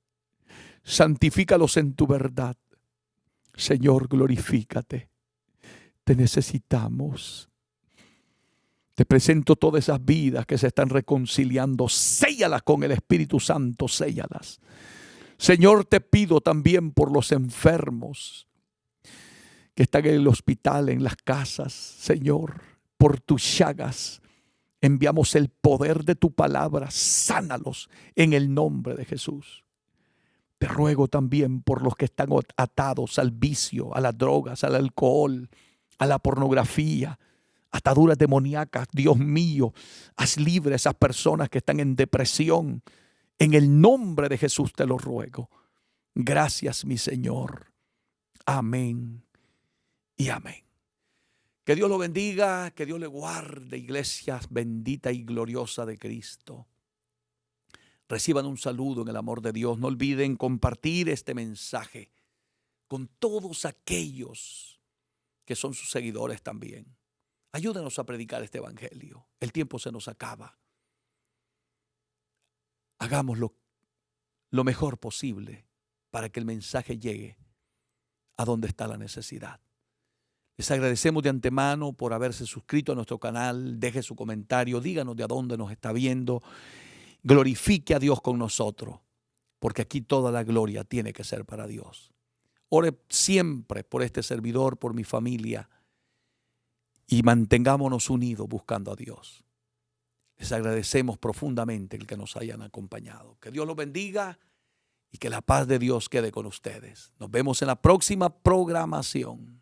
Santifícalos en tu verdad. Señor, glorifícate. Te necesitamos. Te presento todas esas vidas que se están reconciliando. Séllalas con el Espíritu Santo, séllalas. Señor, te pido también por los enfermos que están en el hospital, en las casas. Señor, por tus llagas enviamos el poder de tu palabra. Sánalos en el nombre de Jesús. Te ruego también por los que están atados al vicio, a las drogas, al alcohol, a la pornografía, ataduras demoníacas. Dios mío, haz libre a esas personas que están en depresión. En el nombre de Jesús te lo ruego. Gracias, mi Señor. Amén y amén. Que Dios lo bendiga, que Dios le guarde, iglesia bendita y gloriosa de Cristo. Reciban un saludo en el amor de Dios. No olviden compartir este mensaje con todos aquellos que son sus seguidores también. Ayúdenos a predicar este evangelio. El tiempo se nos acaba. Hagámoslo lo mejor posible para que el mensaje llegue a donde está la necesidad. Les agradecemos de antemano por haberse suscrito a nuestro canal. Deje su comentario, díganos de a dónde nos está viendo. Glorifique a Dios con nosotros, porque aquí toda la gloria tiene que ser para Dios. Ore siempre por este servidor, por mi familia, y mantengámonos unidos buscando a Dios. Les agradecemos profundamente el que nos hayan acompañado. Que Dios los bendiga y que la paz de Dios quede con ustedes. Nos vemos en la próxima programación.